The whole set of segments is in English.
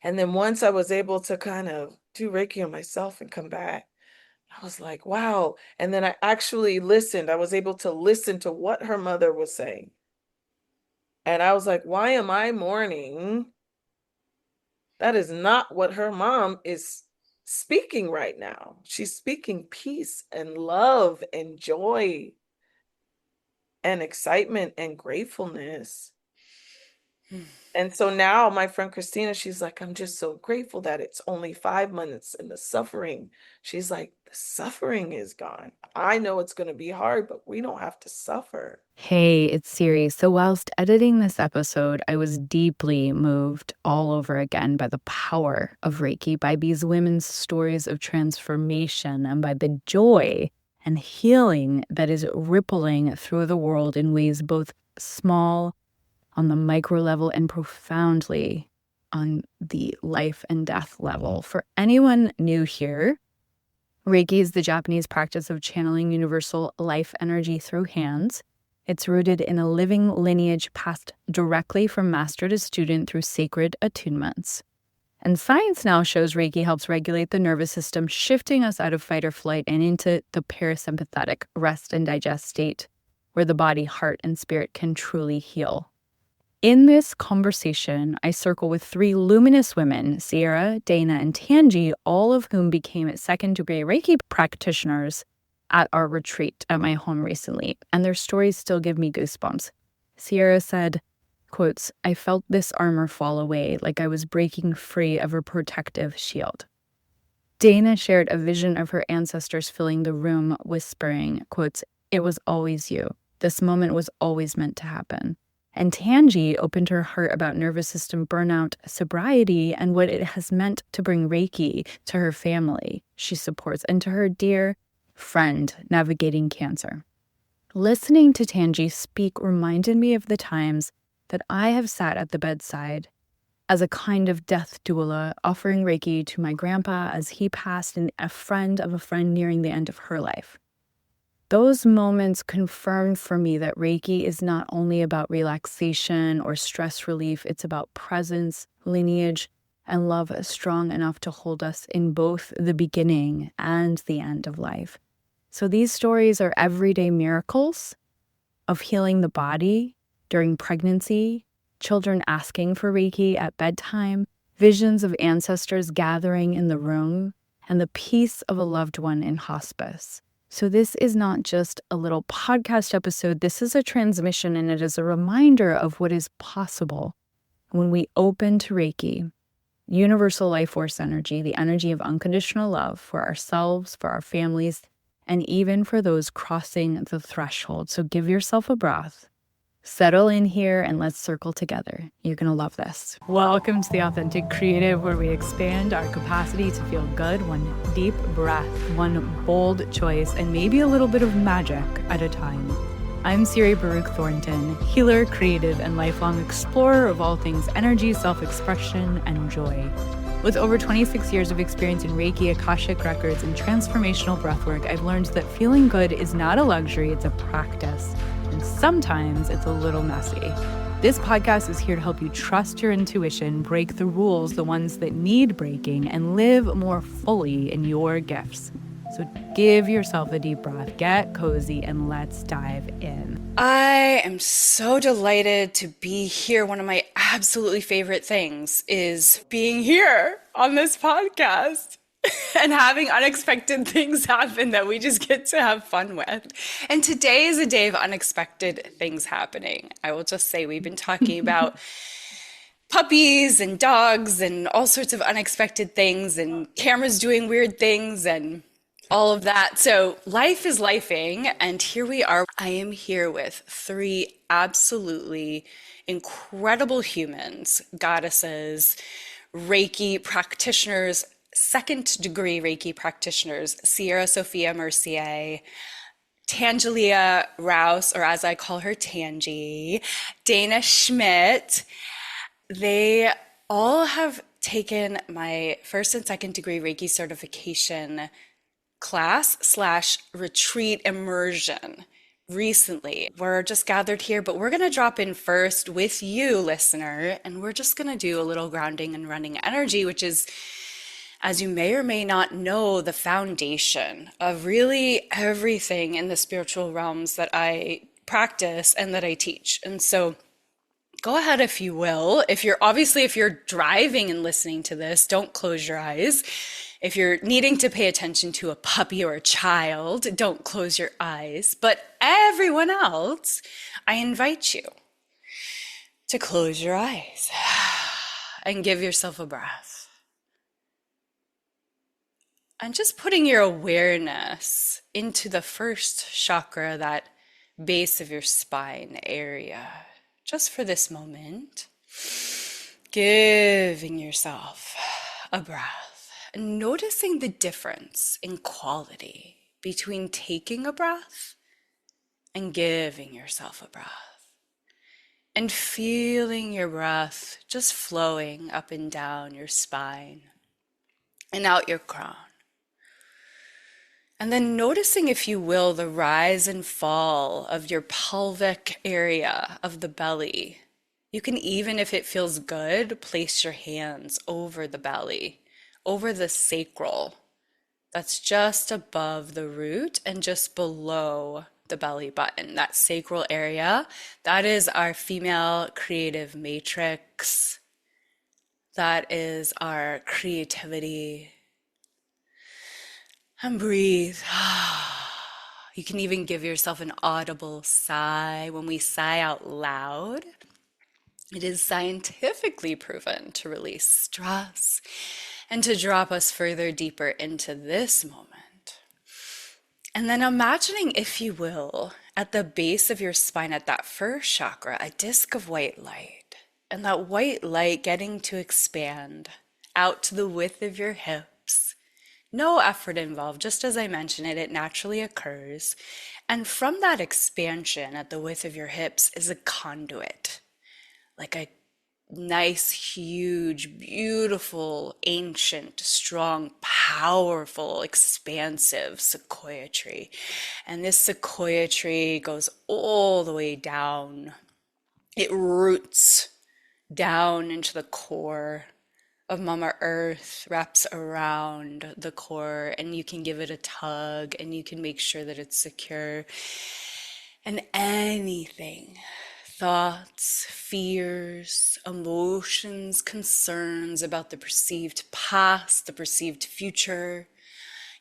And then once I was able to kind of do Reiki on myself and come back, I was like, wow. And then I actually listened. I was able to listen to what her mother was saying. And I was like, why am I mourning? That is not what her mom is speaking right now. She's speaking peace and love and joy and excitement and gratefulness. And so now my friend Christina, she's like, I'm just so grateful that it's only 5 months and the suffering. She's like, the suffering is gone. I know it's going to be hard, but we don't have to suffer. Hey, it's Siri. So, whilst editing this episode, I was deeply moved all over again by the power of Reiki, by these women's stories of transformation, and by the joy and healing that is rippling through the world in ways both small on the micro level and profoundly on the life and death level. For anyone new here, Reiki is the Japanese practice of channeling universal life energy through hands. It's rooted in a living lineage passed directly from master to student through sacred attunements. And science now shows Reiki helps regulate the nervous system, shifting us out of fight or flight and into the parasympathetic rest and digest state, where the body, heart, and spirit can truly heal. In this conversation, I circle with three luminous women, Sierra, Dana, and Tanji, all of whom became second-degree Reiki practitioners at our retreat at my home recently, and their stories still give me goosebumps. Sierra said, quotes, I felt this armor fall away, like I was breaking free of a protective shield. Dana shared a vision of her ancestors filling the room, whispering, quotes, it was always you. This moment was always meant to happen. And Tanji opened her heart about nervous system burnout, sobriety, and what it has meant to bring Reiki to her family she supports and to her dear friend navigating cancer. Listening to Tanji speak reminded me of the times that I have sat at the bedside as a kind of death doula, offering Reiki to my grandpa as he passed and a friend of a friend nearing the end of her life. Those moments confirmed for me that Reiki is not only about relaxation or stress relief, it's about presence, lineage, and love strong enough to hold us in both the beginning and the end of life. So these stories are everyday miracles of healing the body during pregnancy, children asking for Reiki at bedtime, visions of ancestors gathering in the room, and the peace of a loved one in hospice. So this is not just a little podcast episode. This is a transmission, and it is a reminder of what is possible when we open to Reiki, universal life force energy, the energy of unconditional love for ourselves, for our families, and even for those crossing the threshold. So give yourself a breath. Settle in here and let's circle together. You're going to love this. Welcome to The Authentic Creative, where we expand our capacity to feel good, one deep breath, one bold choice, and maybe a little bit of magic at a time. I'm Siri Baruch Thornton, healer, creative, and lifelong explorer of all things energy, self-expression, and joy. With over 26 years of experience in Reiki, Akashic Records, and transformational breathwork, I've learned that feeling good is not a luxury, it's a practice. And sometimes it's a little messy. This podcast is here to help you trust your intuition, break the rules, the ones that need breaking, and live more fully in your gifts. So give yourself a deep breath, get cozy, and let's dive in. I am so delighted to be here. One of my absolutely favorite things is being here on this podcast. And having unexpected things happen that we just get to have fun with. And today is a day of unexpected things happening. I will just say we've been talking about puppies and dogs and all sorts of unexpected things and cameras doing weird things and all of that. So life is lifing, and here we are. I am here with three absolutely incredible humans, goddesses, Reiki practitioners, second degree Reiki practitioners, Sierra Sophia Mercier, Tangelia Rouse, or as I call her, Tangi, Dana Schmidt. They all have taken my first and second degree Reiki certification class slash retreat immersion, recently. We're just gathered here, but we're going to drop in first with you, listener, and we're just going to do a little grounding and running energy, which is, as you may or may not know, the foundation of really everything in the spiritual realms that I practice and that I teach. And so go ahead, if you will. If you're driving and listening to this, don't close your eyes. If you're needing to pay attention to a puppy or a child, don't close your eyes. But everyone else, I invite you to close your eyes and give yourself a breath. And just putting your awareness into the first chakra, that base of your spine area, just for this moment, giving yourself a breath and noticing the difference in quality between taking a breath and giving yourself a breath, and feeling your breath just flowing up and down your spine and out your crown. And then noticing, if you will, the rise and fall of your pelvic area of the belly. You can even, if it feels good, place your hands over the belly, over the sacral. That's just above the root and just below the belly button. That sacral area, that is our female creative matrix. That is our creativity. And breathe. You can even give yourself an audible sigh. When we sigh out loud, it is scientifically proven to release stress and to drop us further deeper into this moment. And then imagining, if you will, at the base of your spine, at that first chakra, a disc of white light. And that white light getting to expand out to the width of your hips. No effort involved, just as I mentioned it, it naturally occurs. And from that expansion at the width of your hips is a conduit, like a nice, huge, beautiful, ancient, strong, powerful, expansive sequoia tree. And this sequoia tree goes all the way down. It roots down into the core of Mama Earth, wraps around the core, and you can give it a tug and you can make sure that it's secure. And anything, thoughts, fears, emotions, concerns about the perceived past, the perceived future,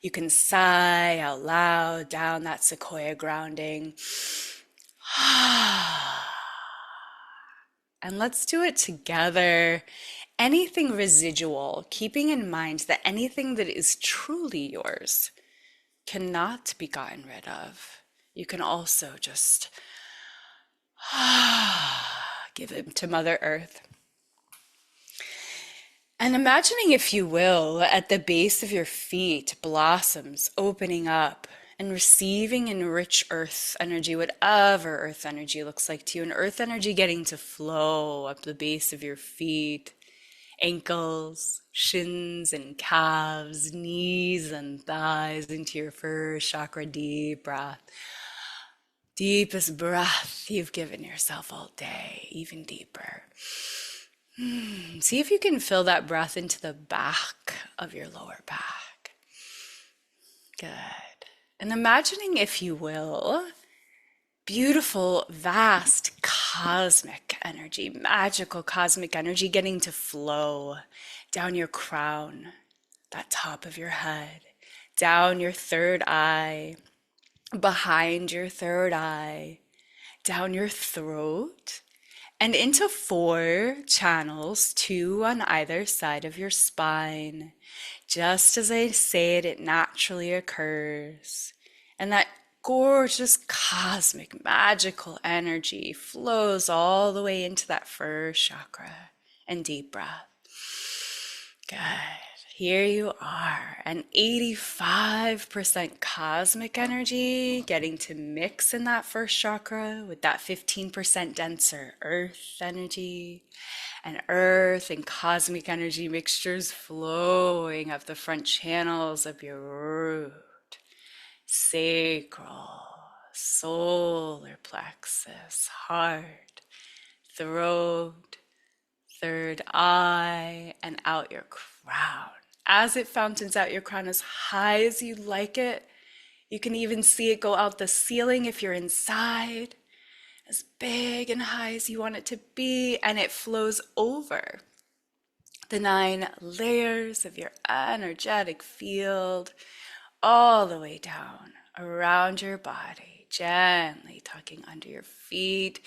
you can sigh out loud down that sequoia grounding. And let's do it together. Anything residual, keeping in mind that anything that is truly yours cannot be gotten rid of. You can also just give it to Mother Earth. And imagining, if you will, at the base of your feet, blossoms opening up and receiving in rich earth energy, whatever earth energy looks like to you, and earth energy getting to flow up the base of your feet, ankles, shins and calves, knees and thighs, into your first chakra. Deep breath. Deepest breath you've given yourself all day, even deeper. See if you can fill that breath into the back of your lower back. Good. And imagining, if you will, beautiful, vast, cosmic energy, magical cosmic energy getting to flow down your crown, that top of your head, down your third eye, behind your third eye, down your throat, and into 4 channels, 2 on either side of your spine. Just as I say it, it naturally occurs. And that gorgeous cosmic magical energy flows all the way into that first chakra. And deep breath. Good. Here you are, an 85% cosmic energy getting to mix in that first chakra with that 15% denser earth energy, and earth and cosmic energy mixtures flowing up the front channels of your root, sacral, solar plexus, heart, throat, third eye, and out your crown. As it fountains out your crown as high as you like it, you can even see it go out the ceiling if you're inside, as big and high as you want it to be, and it flows over the 9 layers of your energetic field all the way down around your body, gently tucking under your feet,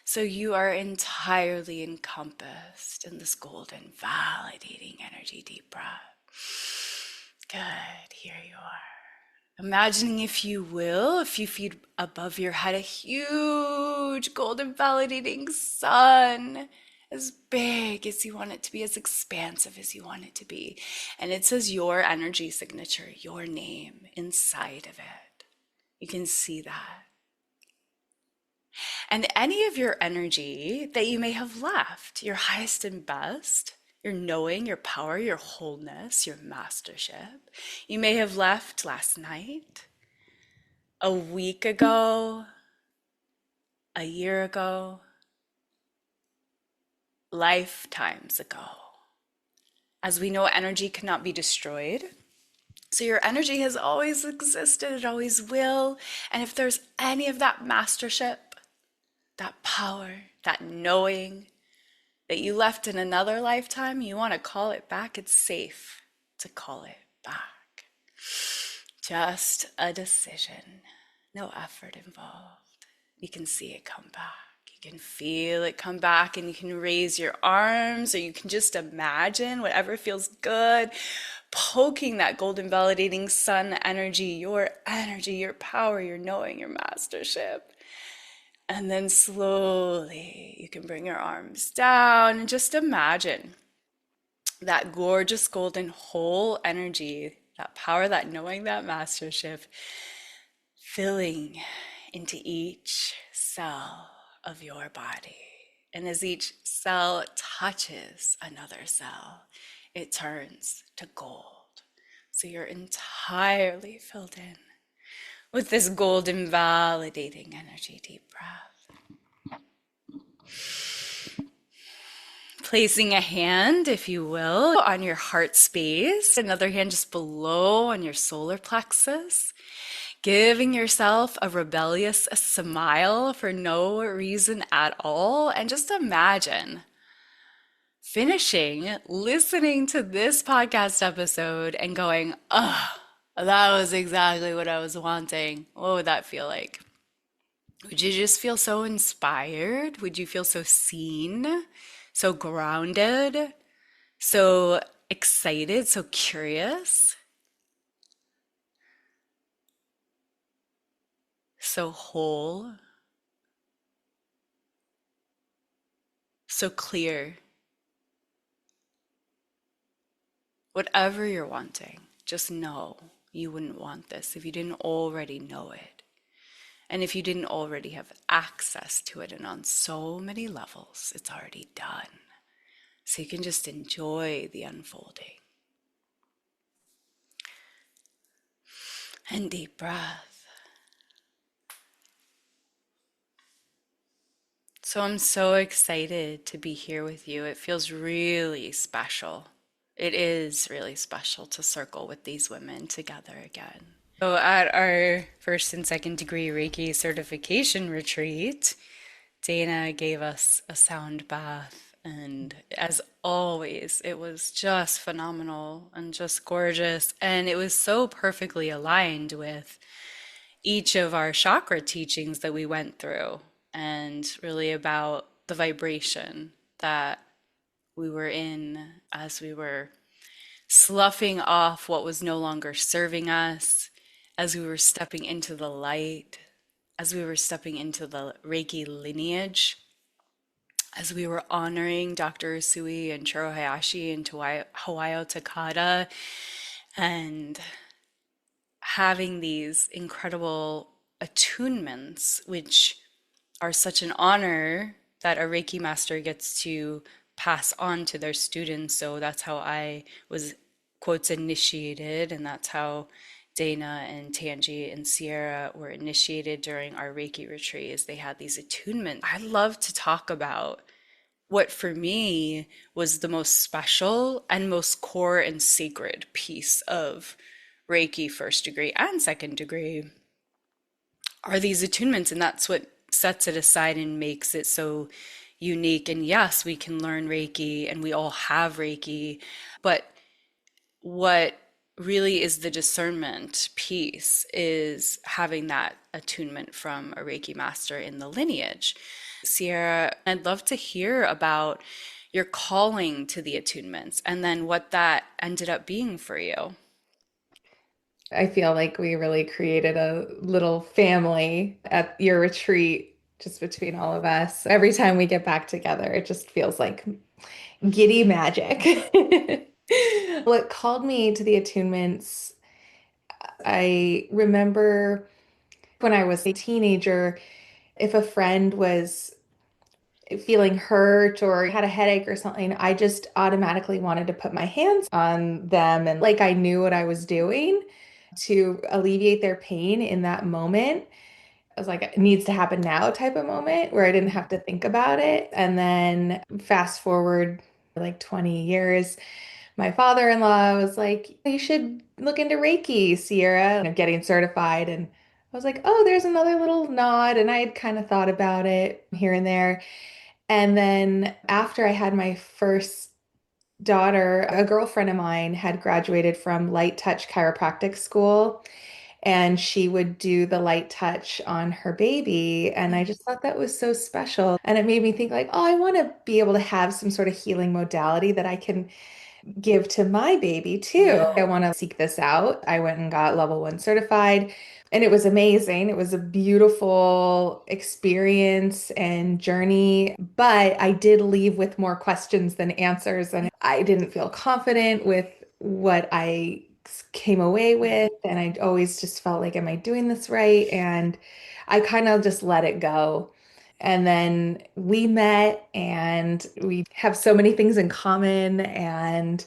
so you are entirely encompassed in this golden, validating energy. Deep breath. Good, here you are. Imagining, if you will, a few feet above your head, a huge golden validating sun, as big as you want it to be, as expansive as you want it to be. And it says your energy signature, your name inside of it. You can see that. And any of your energy that you may have left, your highest and best, your knowing, your power, your wholeness, your mastership, you may have left last night, a week ago, a year ago, lifetimes ago. As we know, energy cannot be destroyed. So your energy has always existed, it always will. And if there's any of that mastership, that power, that knowing that you left in another lifetime, you want to call it back, it's safe to call it back. Just a decision, no effort involved. You can see it come back. You can feel it come back, and you can raise your arms, or you can just imagine whatever feels good, poking that golden validating sun energy, your power, your knowing, your mastership. And then slowly you can bring your arms down and just imagine that gorgeous golden whole energy, that power, that knowing, that mastership filling into each cell of your body. And as each cell touches another cell, it turns to gold. So you're entirely filled in with this golden validating energy. Deep breath. Placing a hand, if you will, on your heart space, another hand just below on your solar plexus, giving yourself a rebellious smile for no reason at all, and just imagine finishing listening to this podcast episode and going, oh, that was exactly what I was wanting. What would that feel like? Would you just feel so inspired? Would you feel so seen, so grounded, so excited, so curious, so whole, so clear? Whatever you're wanting, just know you wouldn't want this if you didn't already know it. And if you didn't already have access to it, and on so many levels, it's already done. So you can just enjoy the unfolding. And deep breath. So I'm so excited to be here with you. It feels really special. It is really special to circle with these women together again. So at our first and second degree Reiki certification retreat, Dana gave us a sound bath, and as always, it was just phenomenal and just gorgeous, and it was so perfectly aligned with each of our chakra teachings that we went through, and really about the vibration that we were in as we were sloughing off what was no longer serving us, as we were stepping into the light, as we were stepping into the Reiki lineage, as we were honoring Dr. Usui and Chiro Hayashi and Hawayo Takada, and having these incredible attunements, which are such an honor that a Reiki master gets to pass on to their students. So that's how I was, quotes, initiated, and that's how Dana and Tangi and Sierra were initiated during our Reiki retreats. They had these attunements. I love to talk about what for me was the most special and most core and sacred piece of Reiki first degree and second degree are these attunements. And that's what sets it aside and makes it so unique. And yes, we can learn Reiki and we all have Reiki, but what really is the discernment piece is having that attunement from a Reiki master in the lineage. Sierra, I'd love to hear about your calling to the attunements and then what that ended up being for you. I feel like we really created a little family at your retreat just between all of us. Every time we get back together, it just feels like giddy magic. What called me to the attunements, I remember when I was a teenager, if a friend was feeling hurt or had a headache or something, I just automatically wanted to put my hands on them and like I knew what I was doing to alleviate their pain in that moment. I was like, it needs to happen now type of moment where I didn't have to think about it. And then fast forward like 20 years, my father-in-law was like, you should look into Reiki, Sierra, and I'm getting certified. And I was like, oh, there's another little nod. And I had kind of thought about it here and there. And then after I had my first daughter, a girlfriend of mine had graduated from light touch chiropractic school and she would do the light touch on her baby. And I just thought that was so special. And it made me think like, oh, I want to be able to have some sort of healing modality that I can give to my baby too. Yeah. I want to seek this out. I went and got level 1 certified, and it was amazing. It was a beautiful experience and journey, but I did leave with more questions than answers, and I didn't feel confident with what I came away with. And I always just felt like, am I doing this right? And I kind of just let it go. And then we met and we have so many things in common. And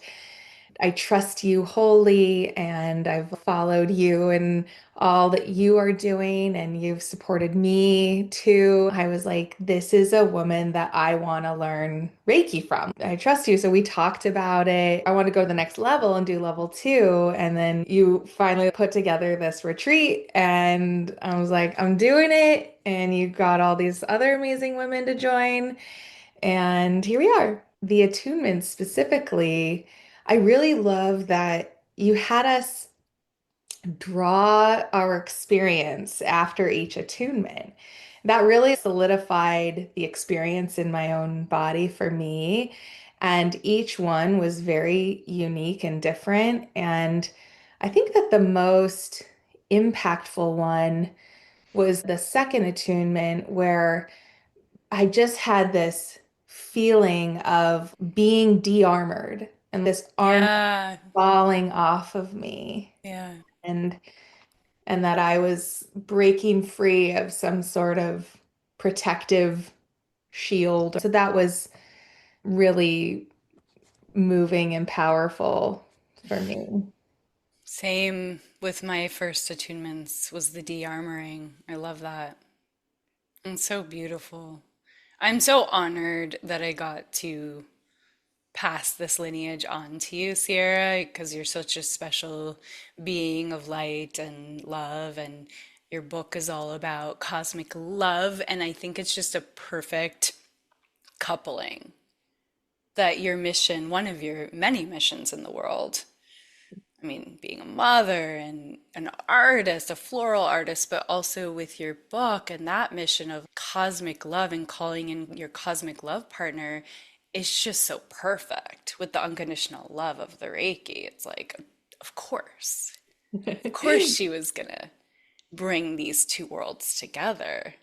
I trust you wholly, and I've followed you and all that you are doing, and you've supported me too. I was like, this is a woman that I want to learn Reiki from. I trust you. So we talked about it. I want to go to the next level and do level 2. And then you finally put together this retreat, and I was like, I'm doing it. And you got all these other amazing women to join. And here we are. The attunement specifically, I really love that you had us draw our experience after each attunement. That really solidified the experience in my own body for me. And each one was very unique and different. And I think that the most impactful one was the second attunement, where I just had this feeling of being de-armored and this armor Yeah. falling off of me, Yeah. and that I was breaking free of some sort of protective shield. So that was really moving and powerful for me. Same with my first attunements was the de-armoring. I love that. It's so beautiful. I'm so honored that I got to pass this lineage on to you, Sierra, because you're such a special being of light and love, and your book is all about cosmic love. And I think it's just a perfect coupling that your mission, one of your many missions in the world, I mean, being a mother and an artist, a floral artist, but also with your book and that mission of cosmic love and calling in your cosmic love partner is just so perfect with the unconditional love of the Reiki. It's like, of course she was gonna bring these two worlds together.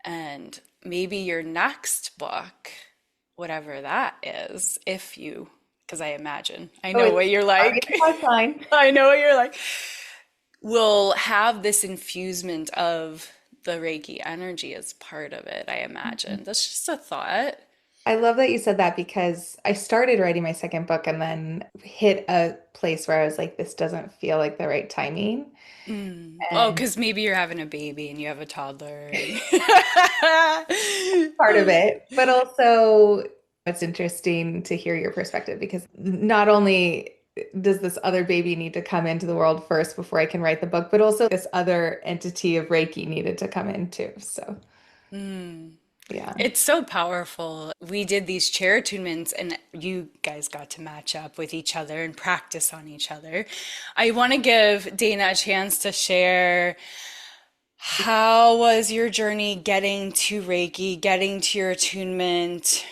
And maybe your next book, whatever that is, if you, because I imagine, I Oh, know it's what you're already like. in the pipeline. I know what you're like. Will have this infusement of the Reiki energy as part of it, I imagine. That's just a thought. I love that you said that because I started writing my second book and then hit a place where I was like, this doesn't feel like the right timing. Oh, And because maybe you're having a baby and you have a toddler and part of it, but also it's interesting to hear your perspective because not only does this other baby need to come into the world first before I can write the book, but also this other entity of Reiki needed to come in too. So, yeah. it's so powerful. We did these chair attunements and you guys got to match up with each other and practice on each other. I want to give Dana a chance to share how was your journey getting to Reiki, getting to your attunement?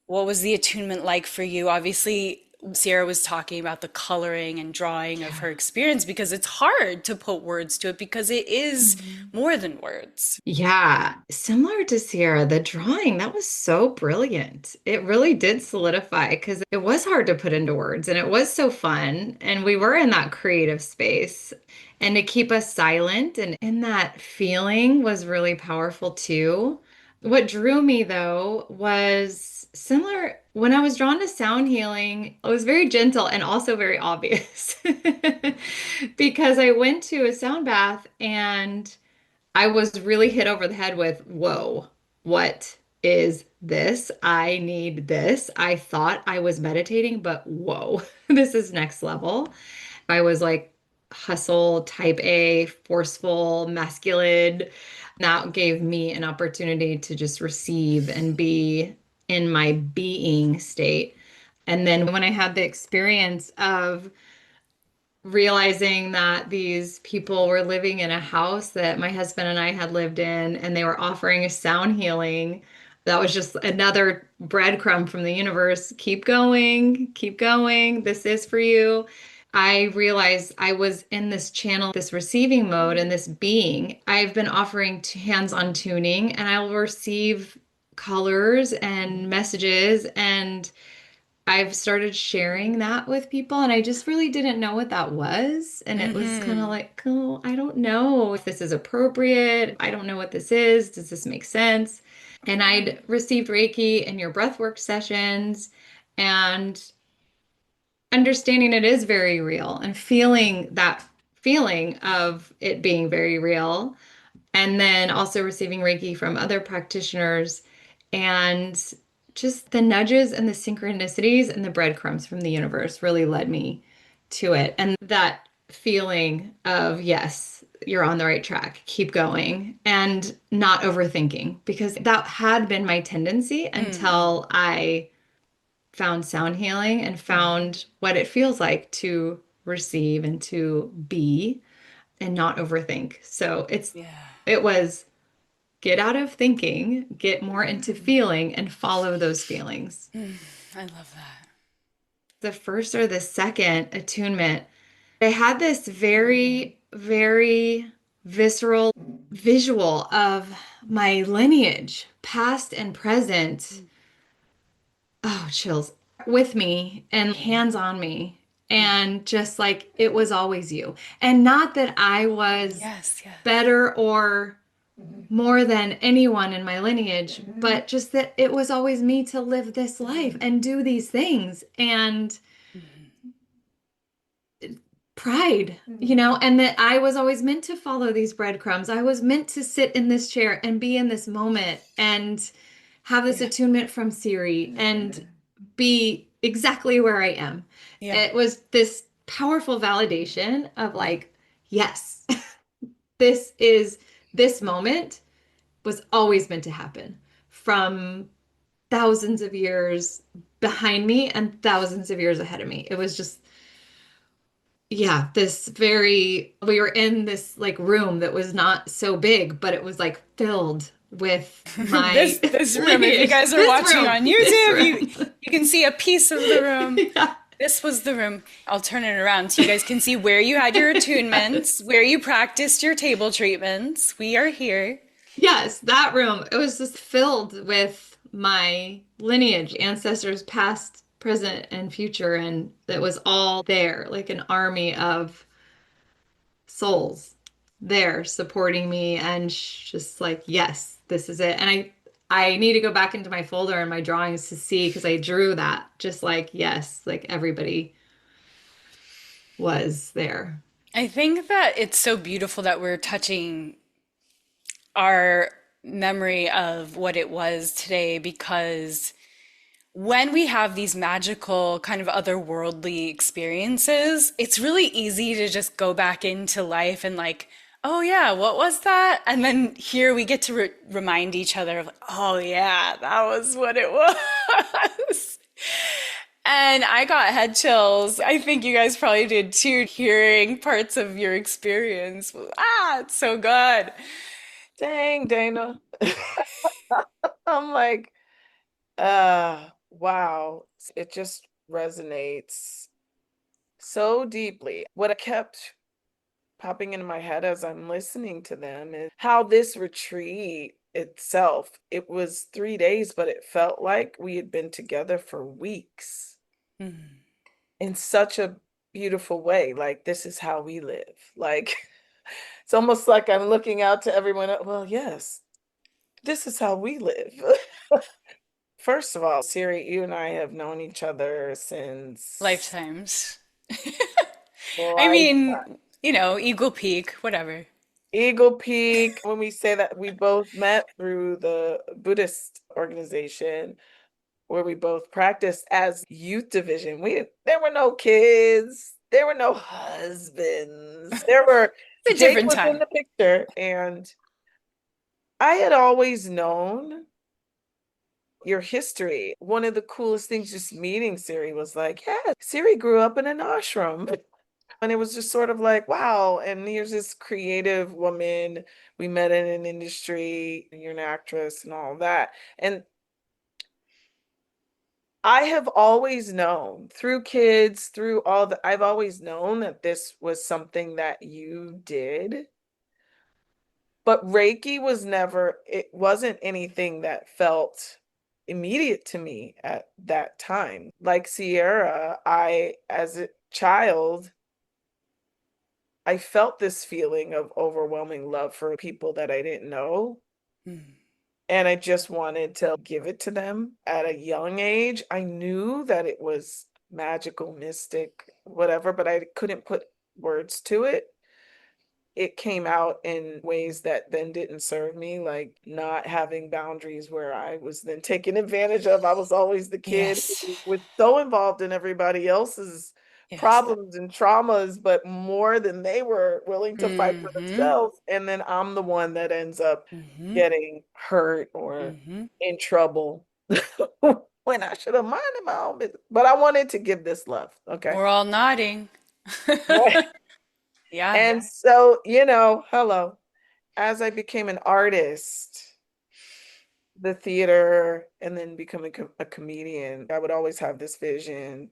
What was the attunement like for you? Obviously, Sierra was talking about the coloring and drawing of her experience because it's hard to put words to it because it is more than words. Yeah, similar to Sierra, the drawing, that was so brilliant. It really did solidify because it was hard to put into words and it was so fun. And we were in that creative space. And to keep us silent and in that feeling was really powerful too. What drew me though was similar when I was drawn to sound healing, it was very gentle and also very obvious because I went to a sound bath and I was really hit over the head with, whoa, what is this? I need this. I thought I was meditating, but whoa, this is next level. I was like hustle, type A, forceful, masculine. That gave me an opportunity to just receive and be in my being state. And then when I had the experience of realizing that these people were living in a house that my husband and I had lived in, and they were offering a sound healing. That was just another breadcrumb from the universe. Keep going, keep going. This is for you. I realized I was in this channel, this receiving mode, and this being. I've been offering hands-on tuning, and I will receive colors and messages and I've started sharing that with people, and I just really didn't know what that was. And it was kind of like, oh, I don't know if this is appropriate. I don't know what this is. Does this make sense? And I'd received Reiki in your breathwork sessions and understanding it is very real and feeling that feeling of it being very real and then also receiving Reiki from other practitioners and just the nudges and the synchronicities and the breadcrumbs from the universe really led me to it. And that feeling of, yes, you're on the right track, keep going, and not overthinking, because that had been my tendency until I found sound healing and found what it feels like to receive and to be and not overthink. So Yeah. it was get out of thinking, get more into feeling and follow those feelings. I love that. The first or the second attunement, I had this very, very visceral visual of my lineage, past and present. Oh, chills with me and hands on me. And just like it was always you. And not that I was Yes, yes. better or more than anyone in my lineage, but just that it was always me to live this life and do these things and pride, and that I was always meant to follow these breadcrumbs. I was meant to sit in this chair and be in this moment and have this attunement from Siri and be exactly where I am. Yeah. It was this powerful validation of like, yes, this moment was always meant to happen from thousands of years behind me and thousands of years ahead of me. It was just, yeah, we were in this like room that was not so big, but it was like filled with my This room, if you lineage. guys are This watching room, on this YouTube, room. you can see a piece of the room. Yeah. This was the room. I'll turn it around so you guys can see where you had your attunements, where you practiced your table treatments. We are here. Yes, that room. It was just filled with my lineage, ancestors past, present, and future. And it was all there, like an army of souls there supporting me and just like, yes, this is it. And I need to go back into my folder and my drawings to see because I drew that just like, yes, like everybody was there. I think that it's so beautiful that we're touching our memory of what it was today because when we have these magical kind of otherworldly experiences, it's really easy to just go back into life and like, oh yeah, what was that? And then here we get to remind each other of, like, oh yeah, that was what it was. And I got head chills. I think you guys probably did too, hearing parts of your experience. Ah, it's so good. Dang, Dana. I'm like, wow. It just resonates so deeply. What kept popping into my head as I'm listening to them is how this retreat itself, it was 3 days, but it felt like we had been together for weeks Mm. in such a beautiful way. Like, this is how we live. Like, it's almost like I'm looking out to everyone. Well, yes, this is how we live. First of all, Siri, you and I have known each other since Lifetimes. I life, mean, Eagle Peak, whatever. Eagle Peak. When we say that we both met through the Buddhist organization where we both practiced as youth division. There were no kids, there were no husbands. It's a Jake different was in time. the picture, and I had always known your history. One of the coolest things just meeting Siri was like, yeah, Siri grew up in an ashram. And it was just sort of like, wow. And here's this creative woman we met in an industry. You're an actress and all that. And I have always known through kids, through I've always known that this was something that you did. But Reiki it wasn't anything that felt immediate to me at that time. Like Sierra, as a child, I felt this feeling of overwhelming love for people that I didn't know. Mm. And I just wanted to give it to them at a young age. I knew that it was magical, mystic, whatever, but I couldn't put words to it. It came out in ways that then didn't serve me, like not having boundaries where I was then taken advantage of. I was always the kid Yes. who was so involved in everybody else's Yes. problems and traumas, but more than they were willing to fight for Mm-hmm. themselves. And then I'm the one that ends up Mm-hmm. getting hurt or Mm-hmm. in trouble when I should have minded my own business. But I wanted to give this love. Okay. We're all nodding. Right. Yeah. And so, hello. As I became an artist, the theater, and then becoming a comedian, I would always have this vision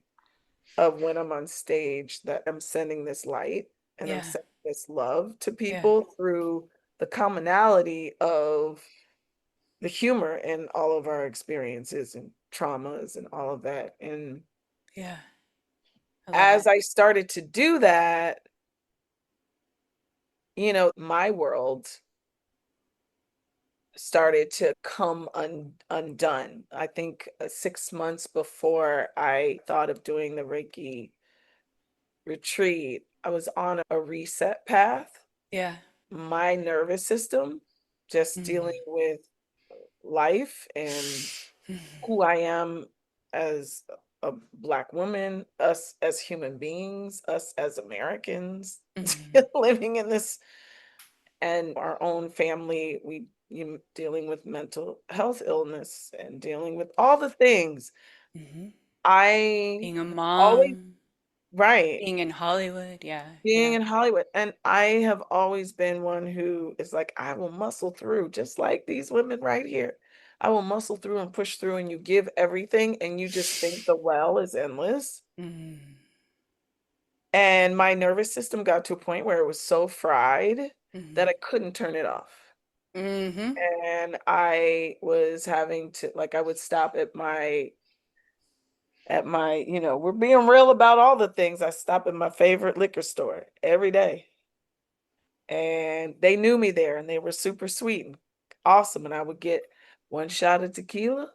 of when I'm on stage that I'm sending this light and I'm Yeah. sending this love to Yeah. people through the commonality of the humor in all of our experiences and traumas and all of that. And Yeah. I love as it. I started to do that, my world started to come undone. I think 6 months before I thought of doing the Reiki retreat, I was on a reset path. Yeah. My nervous system, just Mm-hmm. dealing with life and who I am as a Black woman, us as human beings, us as Americans Mm-hmm. living in this, and our own family, dealing with mental health illness and dealing with all the things. Mm-hmm. I Being a always, mom, right, being in Hollywood. Yeah. being Yeah. in Hollywood. And I have always been one who is like, I will muscle through, just like these women right here. I will muscle through and push through, and you give everything, and you just think the well is endless. Mm-hmm. And my nervous system got to a point where it was so fried that Mm-hmm. I couldn't turn it off. Mm-hmm. And I was having to, like, I would stop we're being real about all the things. I stop at my favorite liquor store every day. And they knew me there, and they were super sweet and awesome. And I would get one shot of tequila,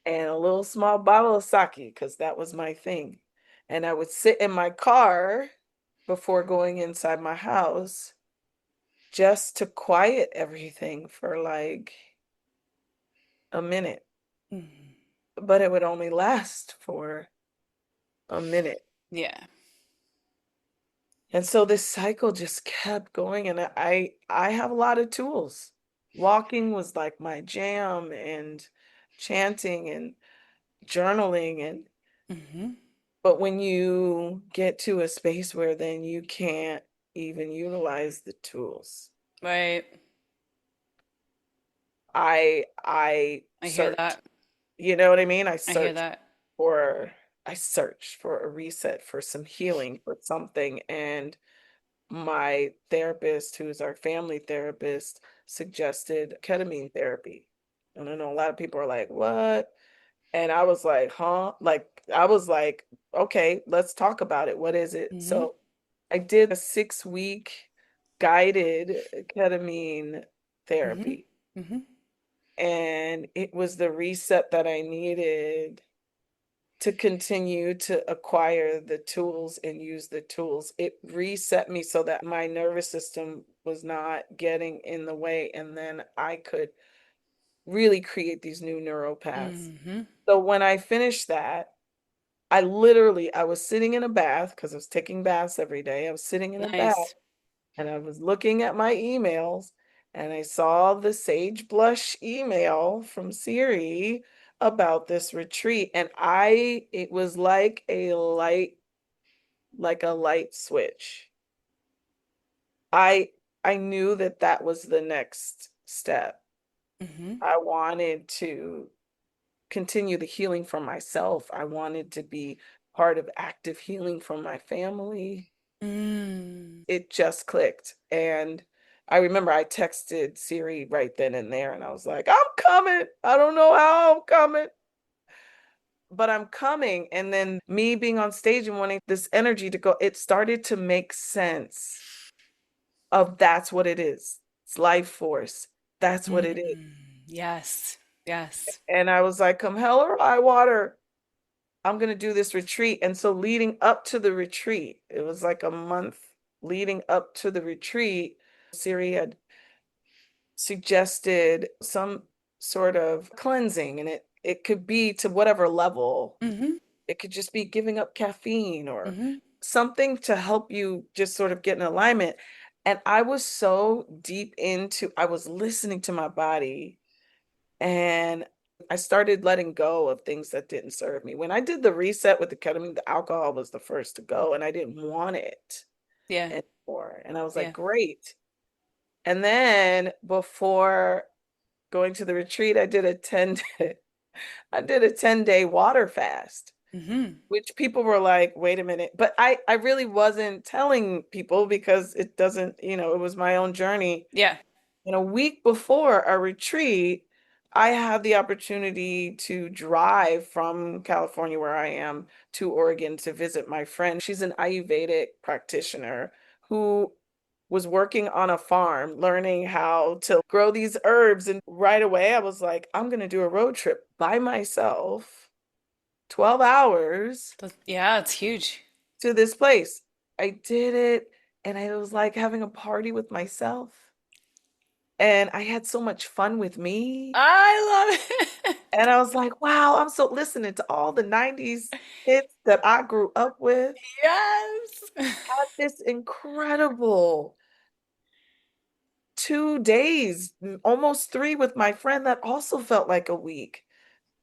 and a little small bottle of sake, because that was my thing. And I would sit in my car before going inside my house just to quiet everything for like a minute. Mhm. But it would only last for a minute. Yeah. And so this cycle just kept going, and I have a lot of tools. Walking was like my jam, and chanting and journaling, and Hmm. but when you get to a space where then you can't even utilize the tools, Right. I I hear searched. that. You know what I mean? I hear that. For I searched for a reset, for some healing, for something, and my therapist, who's our family therapist, suggested ketamine therapy. And I know a lot of people are like, "What?" And I was like, "Huh?" Like I was like, "Okay, let's talk about it. What is it?" Hmm. So I did a 6-week guided ketamine Hmm. therapy, Hmm. and it was the reset that I needed to continue to acquire the tools and use the tools. It reset me so that my nervous system was not getting in the way, and then I could really create these new neural paths. Hmm. So when I finished that, I was sitting in a bath because I was taking baths every day. I was sitting in a bath Nice. and I was looking at my emails, and I saw the Sage Blush email from Siri about this retreat, and it was like a light switch. I I knew that that was the next step. Hmm. I wanted to continue the healing for myself. I wanted to be part of active healing for my family. Mm. It just clicked. And I remember I texted Siri right then and there, and I was like, "I'm coming. I don't know how I'm coming, but I'm coming." And then me being on stage and wanting this energy to go, it started to make sense of that's what it is. It's life force. That's what it is. Mm. Yes. Yes. And I was like, "Come hell or high water, I'm going to do this retreat." And so leading up to the retreat, it was like a month leading up to the retreat, Siri had suggested some sort of cleansing, and it could be to whatever level. Hmm. It could just be giving up caffeine or Hmm. something to help you just sort of get in alignment. And I was so deep into, I was listening to my body, and I started letting go of things that didn't serve me. When I did the reset with the ketamine, the alcohol was the first to go, and I didn't want it Yeah. anymore. And I was like, Yeah. great. And then before going to the retreat, I did a 10-day water fast, Hmm. which people were like, wait a minute. But I really wasn't telling people because it doesn't, it was my own journey. Yeah. And a week before our retreat, I had the opportunity to drive from California, where I am, to Oregon to visit my friend. She's an Ayurvedic practitioner who was working on a farm, learning how to grow these herbs. And right away, I was like, I'm going to do a road trip by myself, 12 hours Yeah, it's huge. to this place. I did it, and I was like having a party with myself. And I had so much fun with me. I love And it. I was like, wow, I'm so listening to all the 90s hits that I grew up with. Yes. Had this incredible 2 days, almost three, with my friend that also felt like a week.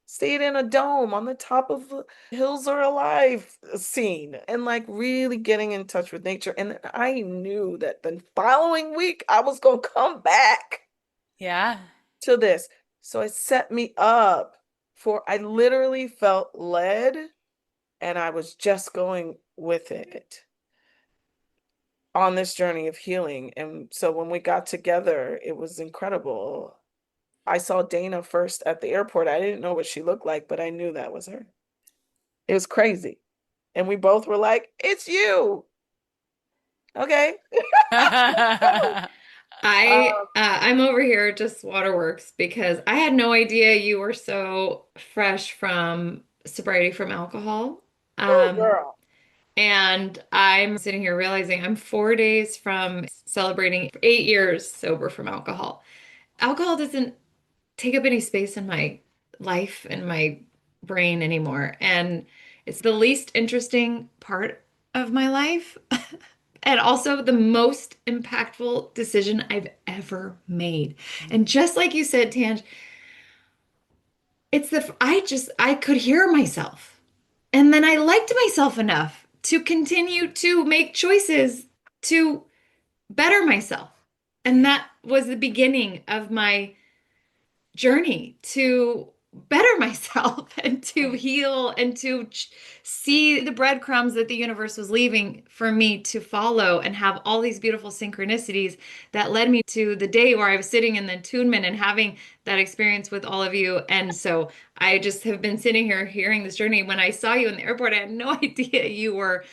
Stayed in a dome on the top of the Hills Are Alive scene, and like really getting in touch with nature. And I knew that the following week I was going to come back Yeah. to this. So it set me up for, I literally felt led, and I was just going with it on this journey of healing. And so when we got together, it was incredible. I saw Dana first at the airport. I didn't know what she looked like, but I knew that was her. It was crazy. And we both were like, it's you. Okay. I'm over here just waterworks because I had no idea you were so fresh from sobriety from alcohol. Oh, Um, girl. and I'm sitting here realizing I'm 4 days from celebrating 8 years sober from alcohol. Alcohol doesn't take up any space in my life and my brain anymore. And it's the least interesting part of my life. And also the most impactful decision I've ever made. And just like you said, Tanj, I could hear myself. And then I liked myself enough to continue to make choices to better myself. And that was the beginning of my journey to better myself and to heal and to see the breadcrumbs that the universe was leaving for me to follow and have all these beautiful synchronicities that led me to the day where I was sitting in the attunement and having that experience with all of you. And so I just have been sitting here hearing this journey. When I saw you in the airport, I had no idea you were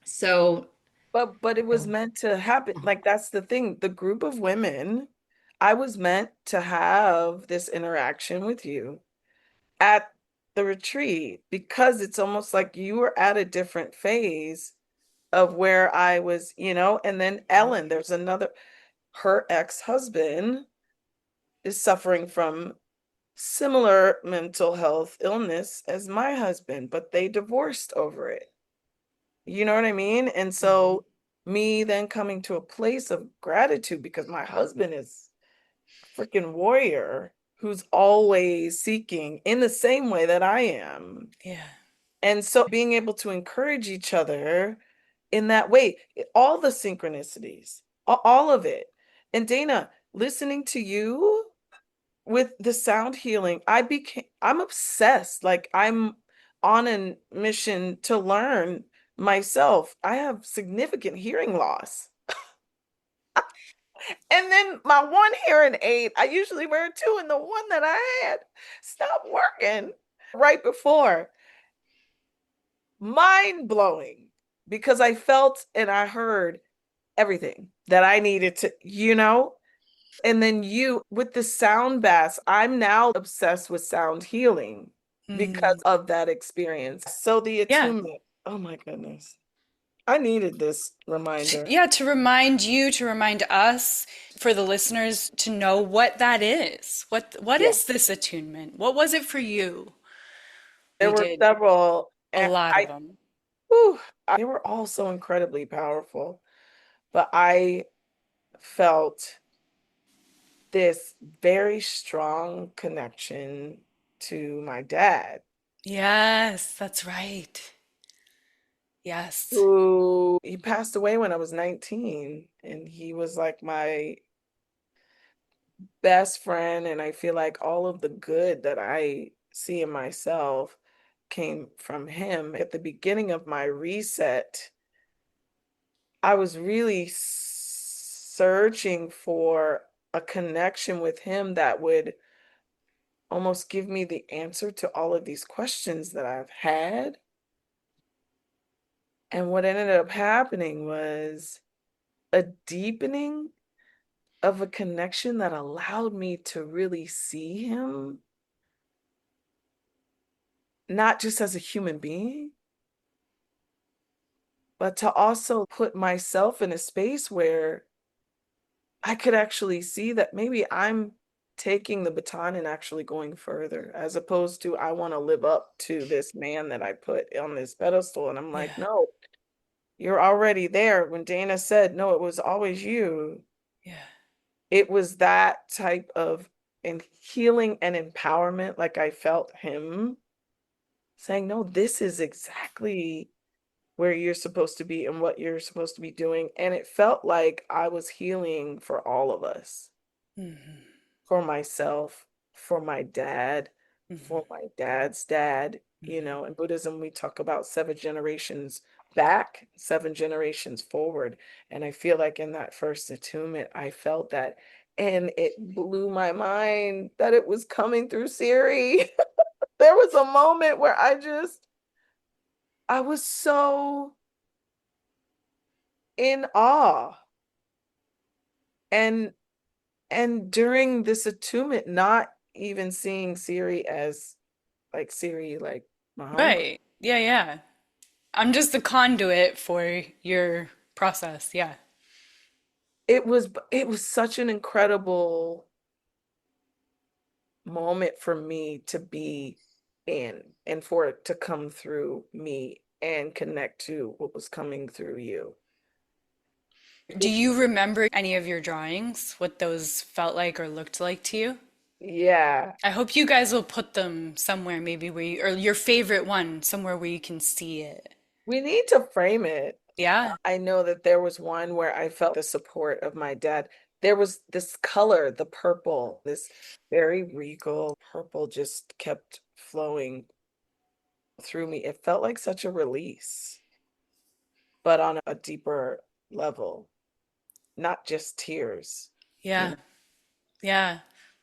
so. But it was meant to happen. Like that's the thing. The group of women, I was meant to have this interaction with you at the retreat because it's almost like you were at a different phase of where I was, and then Ellen, there's another, her ex-husband is suffering from similar mental health illness as my husband, but they divorced over it. You know what I mean? And so me then coming to a place of gratitude because my husband is a freaking warrior who's always seeking in the same way that I am. Yeah. And so being able to encourage each other in that way, all the synchronicities, all of it. And Dana, listening to you with the sound healing, I'm obsessed. Like I'm on a mission to learn myself. I have significant hearing loss. And then my one hearing aid, I usually wear two, and the one that I had stopped working right before. Mind blowing because I felt and I heard everything that I needed to. And then you with the sound baths, I'm now obsessed with sound healing because of that experience. So the Yeah. attunement, oh my goodness. I needed this reminder. Yeah, to remind you, to remind us, for the listeners to know what that is. What Yeah, is this attunement? What was it for you? there We were did several, a and lot of them. whew, they were all so incredibly powerful. But I felt this very strong connection to my dad, Yes, that's right. Yes. who he passed away when I was 19, and he was like my best friend. And I feel like all of the good that I see in myself came from him. At the beginning of my reset, I was really searching for a connection with him that would almost give me the answer to all of these questions that I've had. And what ended up happening was a deepening of a connection that allowed me to really see him, not just as a human being, but to also put myself in a space where I could actually see that maybe I'm taking the baton and actually going further, as opposed to I want to live up to this man that I put on this pedestal. And I'm like, Yeah. no, you're already there. When Dana said, no, it was always you, Yeah. it was that type of healing and empowerment. Like I felt him saying, no, this is exactly where you're supposed to be and what you're supposed to be doing. And it felt like I was healing for all of us, Hmm. for myself, for my dad, for Hmm. my dad's dad. Hmm. In Buddhism, we talk about 7 generations back, 7 generations forward. And I feel like in that first attunement, I felt that. And it blew my mind that it was coming through Siri. There was a moment where I was so in awe. And during this attunement, not even seeing Siri as like Siri, like mom. Right. Yeah, yeah. I'm just the conduit for your process. Yeah. It was such an incredible moment for me to be in and for it to come through me and connect to what was coming through you. Do you remember any of your drawings, what those felt like or looked like to you? Yeah, I hope you guys will put them somewhere, maybe where you, or your favorite one, somewhere where you can see it. we need to frame it. Yeah. I know that there was one where I felt the support of my dad. There was this color, the purple, this very regal purple just kept flowing through me. It felt like such a release, but on a deeper level, not just tears, you Yeah. know. Yeah.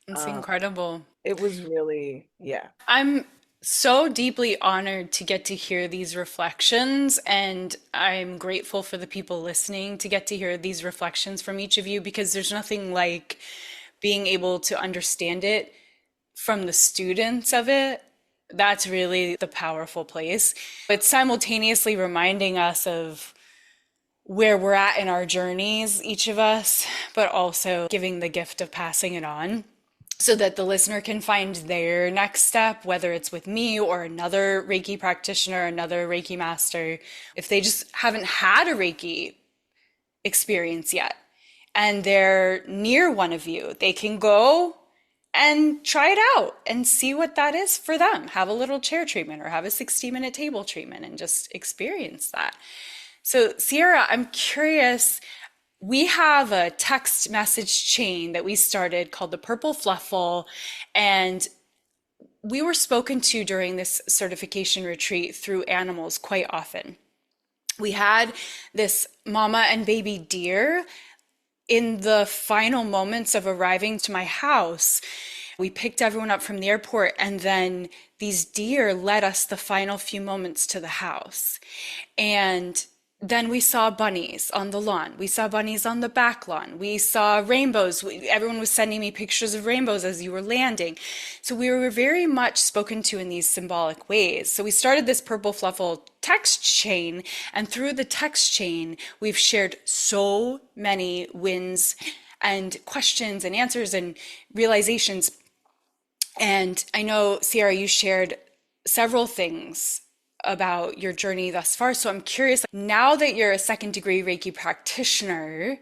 It's Um, incredible. it was really, yeah. I'm so deeply honored to get to hear these reflections, and I'm grateful for the people listening to get to hear these reflections from each of you because there's nothing like being able to understand it from the students of it. That's really the powerful place. It's simultaneously reminding us of where we're at in our journeys, each of us, but also giving the gift of passing it on so that the listener can find their next step, whether it's with me or another Reiki practitioner, another Reiki master, if they just haven't had a Reiki experience yet and they're near one of you, they can go and try it out and see what that is for them. Have a little chair treatment or have a 60-minute table treatment and just experience that. So, Sierra, I'm curious. We have a text message chain that we started called the Purple Fluffle, and we were spoken to during this certification retreat through animals quite often. We had this mama and baby deer in the final moments of arriving to my house. We picked everyone up from the airport, and then these deer led us the final few moments to the house. And then we saw bunnies on the lawn. We saw bunnies on the back lawn. We saw rainbows. Everyone was sending me pictures of rainbows as you were landing. So we were very much spoken to in these symbolic ways. So we started this Purple Fluffle text chain, and through the text chain, we've shared so many wins and questions and answers and realizations. And I know, Sierra, you shared several things about your journey thus far. So I'm curious, now that you're a second degree Reiki practitioner,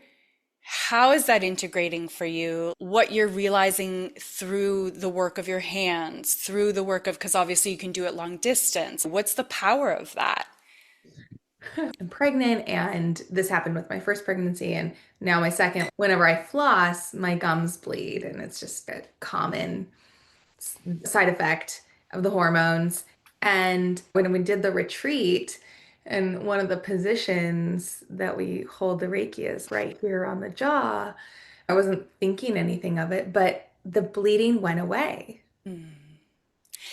how is that integrating for you? What you're realizing through the work of your hands, through the work of, because obviously you can do it long distance. What's the power of that? I'm pregnant, and this happened with my first pregnancy, and now my second. Whenever I floss, my gums bleed, and it's just a common side effect of the hormones. And when we did the retreat, and one of the positions that we hold the Reiki is right here on the jaw, I wasn't thinking anything of it, but the bleeding went away.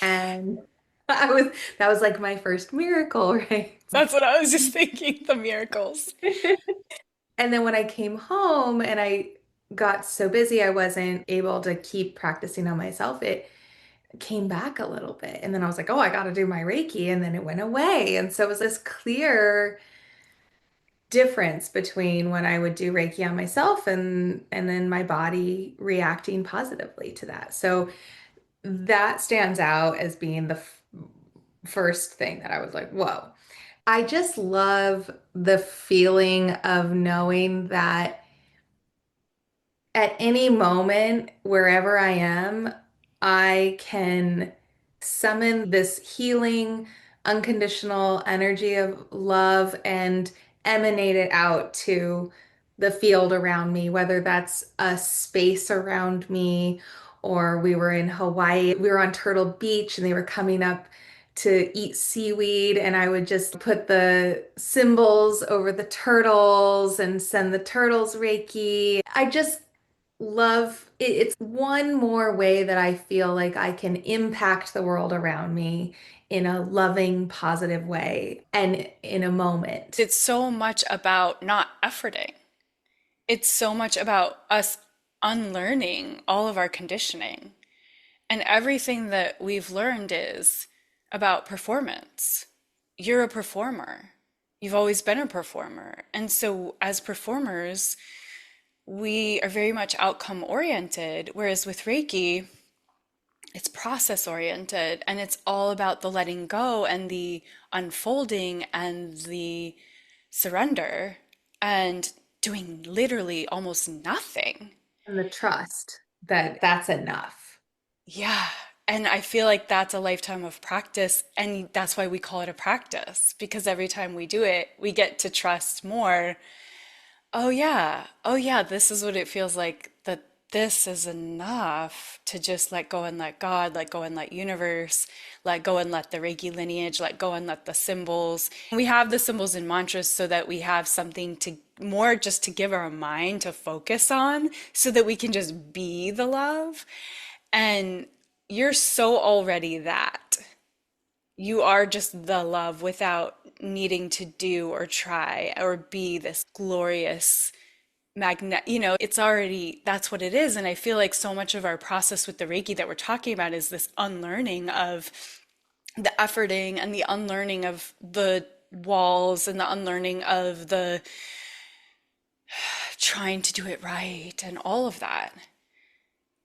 And that was like my first miracle, right? That's what I was just thinking, the miracles. And then when I came home and I got so busy, I wasn't able to keep practicing on myself. It came back a little bit. And then I was like, oh, I got to do my Reiki. And then it went away. And so it was this clear difference between when I would do Reiki on myself and then my body reacting positively to that. So that stands out as being the first thing that I was like, whoa. I just love the feeling of knowing that at any moment, wherever I am, I can summon this healing, unconditional energy of love and emanate it out to the field around me, whether that's a space around me or we were in Hawaii. We were on Turtle Beach and they were coming up to eat seaweed, and I would just put the symbols over the turtles and send the turtles Reiki. I just love it. It's one more way that I feel like I can impact the world around me in a loving, positive way and in a moment. It's so much about not efforting. It's so much about us unlearning all of our conditioning. And everything that we've learned is about performance. You're a performer. You've always been a performer. And so, as performers, we are very much outcome oriented. Whereas with Reiki, it's process oriented and it's all about the letting go and the unfolding and the surrender and doing literally almost nothing. And the trust that that's enough. Yeah. And I feel like that's a lifetime of practice. And that's why we call it a practice, because every time we do it, we get to trust more. Oh, yeah. Oh, yeah. This is what it feels like, that this is enough to just let go and let God, let go and let universe, let go and let the Reiki lineage, let go and let the symbols. We have the symbols and mantras so that we have something to more just to give our mind to focus on so that we can just be the love. And you're so already that. You are just the love without needing to do or try or be this glorious magnet. It's already, that's what it is. And I feel like so much of our process with the Reiki that we're talking about is this unlearning of the efforting and the unlearning of the walls and the unlearning of the trying to do it right and all of that.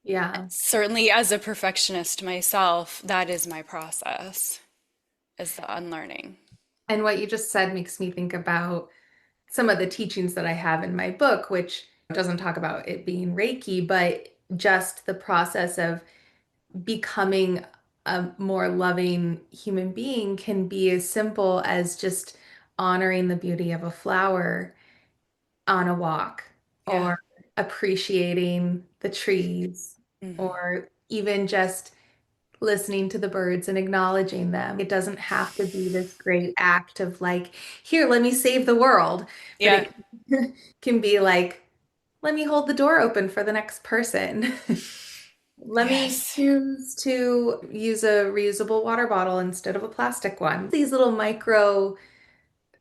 Yeah. Certainly, as a perfectionist myself, that is my process, is the unlearning. And what you just said makes me think about some of the teachings that I have in my book, which doesn't talk about it being Reiki, but just the process of becoming a more loving human being can be as simple as just honoring the beauty of a flower on a walk, Yeah. or appreciating the trees, Hmm. or even just listening to the birds and acknowledging them. It doesn't have to be this great act of like, here, let me save the world, but Yeah. it can be like, let me hold the door open for the next person. Let me Yes. choose to use a reusable water bottle instead of a plastic one. These little micro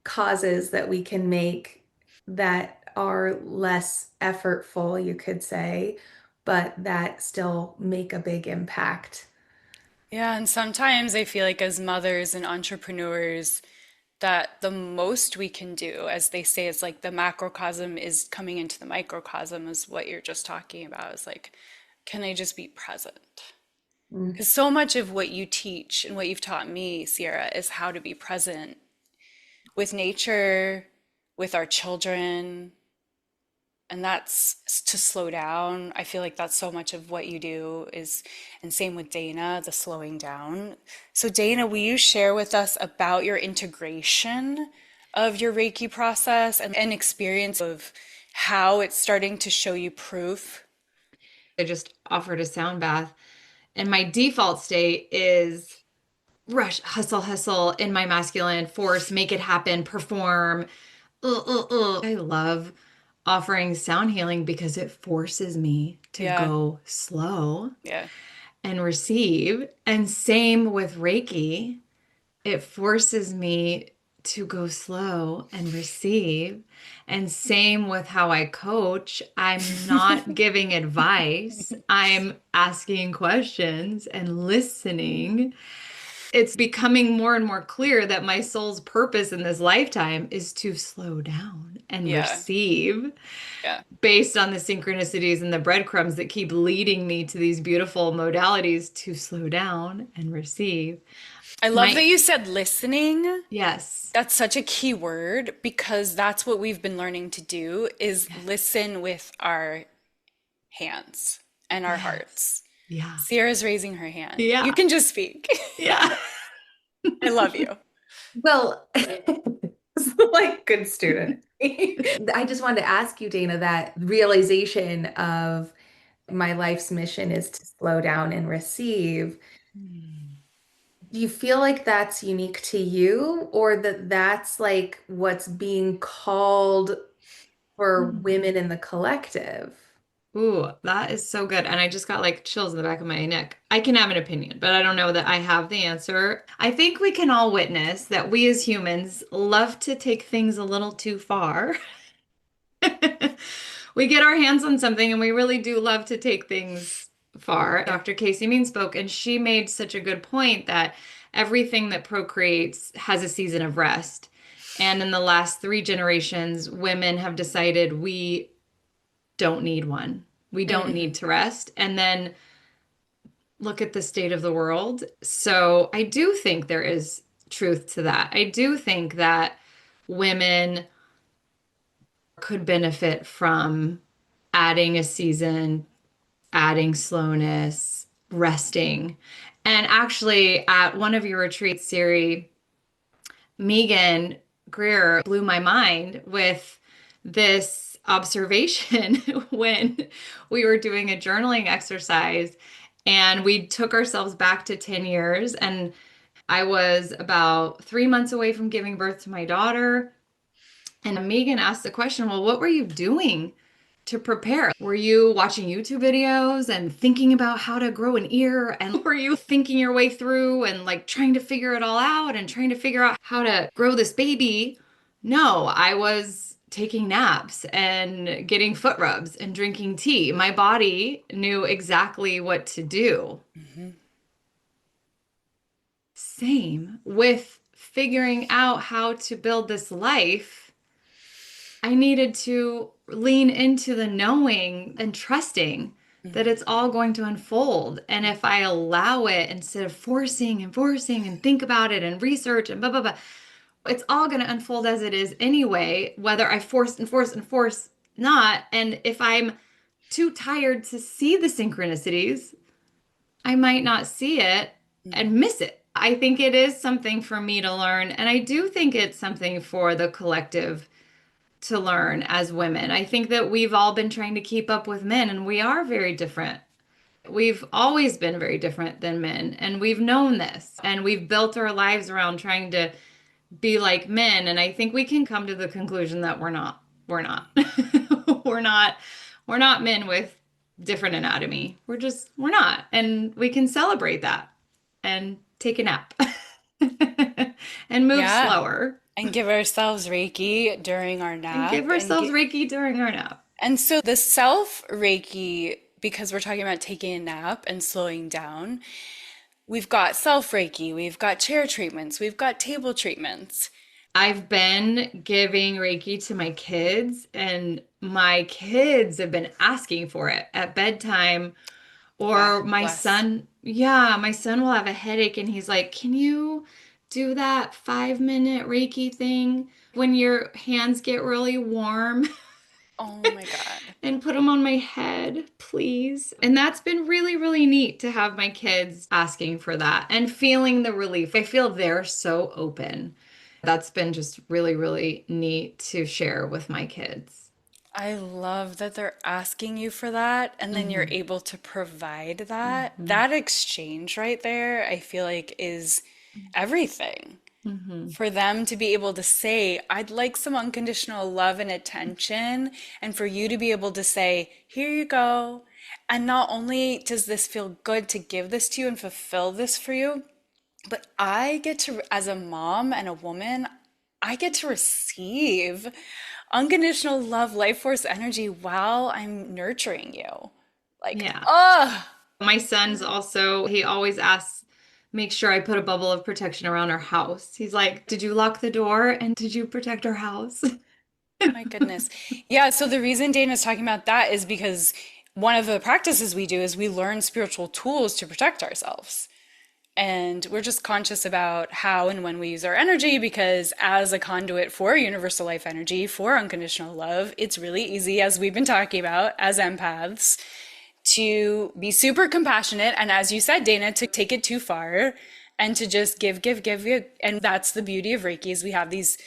causes that we can make that are less effortful, you could say, but that still make a big impact. Yeah. And sometimes I feel like as mothers and entrepreneurs, that the most we can do, as they say, is like the macrocosm is coming into the microcosm, is what you're just talking about. Is like, can I just be present? Mm. Because so much of what you teach and what you've taught me, Sierra, is how to be present with nature, with our children, and that's to slow down. I feel like that's so much of what you do is, and same with Dana, the slowing down. So Dana, will you share with us about your integration of your Reiki process and experience of how it's starting to show you proof? I just offered a sound bath, and my default state is rush, hustle, hustle in my masculine force, make it happen, perform. I love offering sound healing because it forces me to Yeah, go slow yeah, and receive. And same with Reiki, it forces me to go slow and receive. And same with how I coach. I'm not giving advice, I'm asking questions and listening. It's becoming more and more clear that my soul's purpose in this lifetime is to slow down and yeah, receive yeah. based on the synchronicities and the breadcrumbs that keep leading me to these beautiful modalities to slow down and receive. I love that My, you said listening. yes, That's such a key word because that's what we've been learning to do is yes, listen with our hands and our yes, hearts. yeah, Sierra's raising her hand. You yeah, can just speak. yeah. I love you. Well, like good student. I just wanted to ask you, Dana, that realization of my life's mission is to slow down and receive. Hmm. Do you feel like that's unique to you, or that that's like what's being called for women in the collective? Ooh, that is so good. And I just got like chills in the back of my neck. I can have an opinion, but I don't know that I have the answer. I think we can all witness that we as humans love to take things a little too far. we get our hands on something and we really do love to take things far. Dr. Casey Mean spoke, and she made such a good point that everything that procreates has a season of rest. And in the last 3 generations, women have decided we don't need one. We don't need to rest. And then look at the state of the world. So I do think there is truth to that. I do think that women could benefit from adding a season, adding slowness, resting. And actually, at one of your retreats, Siri, Megan Greer blew my mind with this observation when we were doing a journaling exercise and we took ourselves back to 10 years. And I was about 3 months away from giving birth to my daughter. And Megan asked the question, well, what were you doing to prepare? Were you watching YouTube videos and thinking about how to grow an ear? And were you thinking your way through and like trying to figure it all out and trying to figure out how to grow this baby? No, I was taking naps and getting foot rubs and drinking tea. My body knew exactly what to do. Same with figuring out how to build this life. I needed to lean into the knowing and trusting that it's all going to unfold. And if I allow it instead of forcing and think about it and research and blah, blah, blah, it's all going to unfold as it is anyway, whether I force not. And if I'm too tired to see the synchronicities, I might not see it and miss it. I think it is something for me to learn. And I do think it's something for the collective to learn as women. I think that we've all been trying to keep up with men, and we are very different. We've always been very different than men, and we've known this, and we've built our lives around trying to be like men. And I think we can come to the conclusion that we're not. We're not. We're not men with different anatomy. We're not. And we can celebrate that and take a nap and move slower. And give ourselves Reiki during our nap. And give ourselves Reiki during our nap. And so the self Reiki, because we're talking about taking a nap and slowing down, we've got self Reiki, we've got chair treatments, we've got table treatments. I've been giving Reiki to my kids, and my kids have been asking for it at bedtime. Or my son will have a headache and he's like, can you do that 5-minute Reiki thing when your hands get really warm? Oh my God. And put them on my head, please. And that's been really, really neat to have my kids asking for that and feeling the relief. I feel they're so open. That's been just really, really neat to share with my kids. I love that they're asking you for that, and then you're able to provide that. That exchange right there, I feel like is everything. For them to be able to say, I'd like some unconditional love and attention, and for you to be able to say, here you go. And not only does this feel good to give this to you and fulfill this for you, but I get to, as a mom and a woman, I get to receive unconditional love, life force energy while I'm nurturing you. Like, My son's also, he always asks, make sure I put a bubble of protection around our house. He's like, did you lock the door and did you protect our house? Oh my goodness. Yeah, so the reason Dana's talking about that is because one of the practices we do is we learn spiritual tools to protect ourselves. And we're just conscious about how and when we use our energy, because as a conduit for universal life energy, for unconditional love, it's really easy, as we've been talking about, as empaths, to be super compassionate. And as you said, Dana, to take it too far and to just give. And that's the beauty of Reiki, is we have these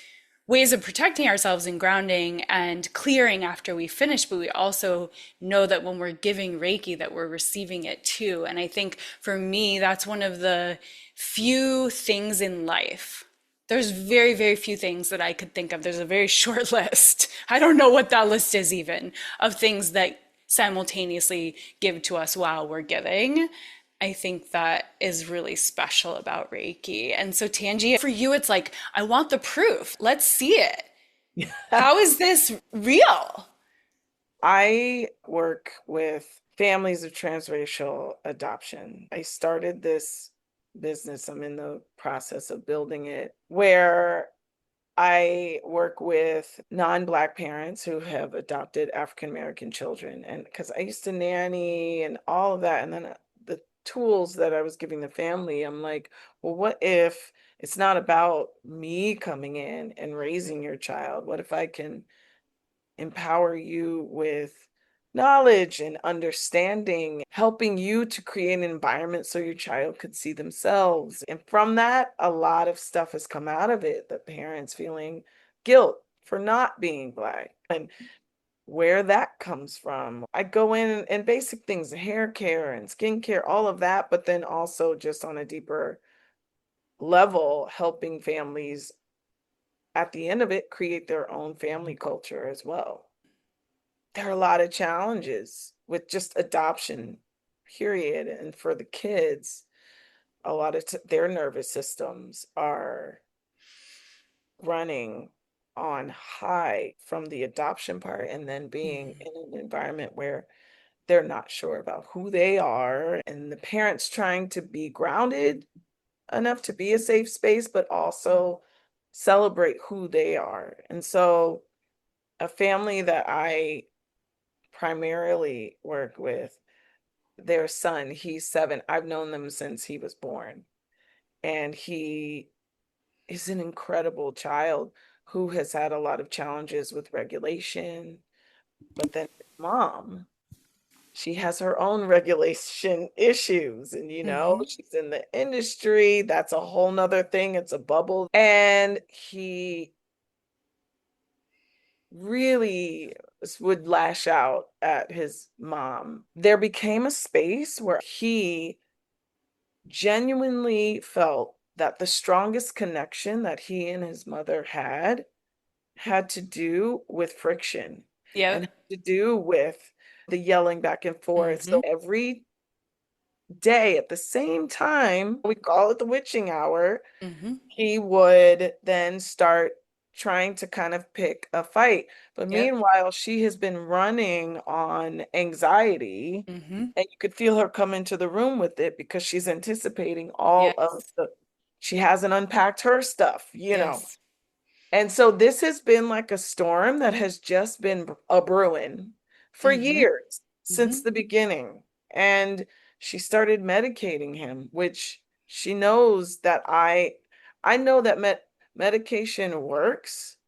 ways of protecting ourselves and grounding and clearing after we finish, but we also know that when we're giving Reiki that we're receiving it too. And I think for me, that's one of the few things in life. There's very, very few things that I could think of. There's a very short list. I don't know what that list is even, of things that simultaneously give to us while we're giving. I think that is really special about Reiki. And so Tanji, for you, it's like, I want the proof. Let's see it. How is this real? I work with families of transracial adoption. I started this business, I'm in the process of building it, where I work with non-Black parents who have adopted African American children. And because I used to nanny and all of that, and then the tools that I was giving the family, I'm like, well, what if it's not about me coming in and raising your child? What if I can empower you with knowledge and understanding, helping you to create an environment so your child could see themselves. And from that, a lot of stuff has come out of it, the parents feeling guilt for not being Black and where that comes from. I go in and basic things, hair care and skincare, all of that, but then also just on a deeper level, helping families at the end of it create their own family culture as well. There are a lot of challenges with just adoption, period. And for the kids, a lot of their nervous systems are running on high from the adoption part, and then being in an environment where they're not sure about who they are, and the parents trying to be grounded enough to be a safe space, but also celebrate who they are. And so, a family that I primarily work with, their son, he's 7. I've known them since he was born. And he is an incredible child who has had a lot of challenges with regulation. But then his mom, she has her own regulation issues. And, she's in the industry. That's a whole nother thing. It's a bubble. And he really would lash out at his mom. There became a space where he genuinely felt that the strongest connection that he and his mother had to do with friction and Yep. had to do with the yelling back and forth. So every day at the same time, we call it the witching hour, he would then start trying to kind of pick a fight. But Yep. meanwhile, she has been running on anxiety, and you could feel her come into the room with it because she's anticipating all of Yes. she hasn't unpacked her stuff, Yes. And so this has been like a storm that has just been a brewing for years since the beginning. And she started medicating him, which she knows that I know that medication works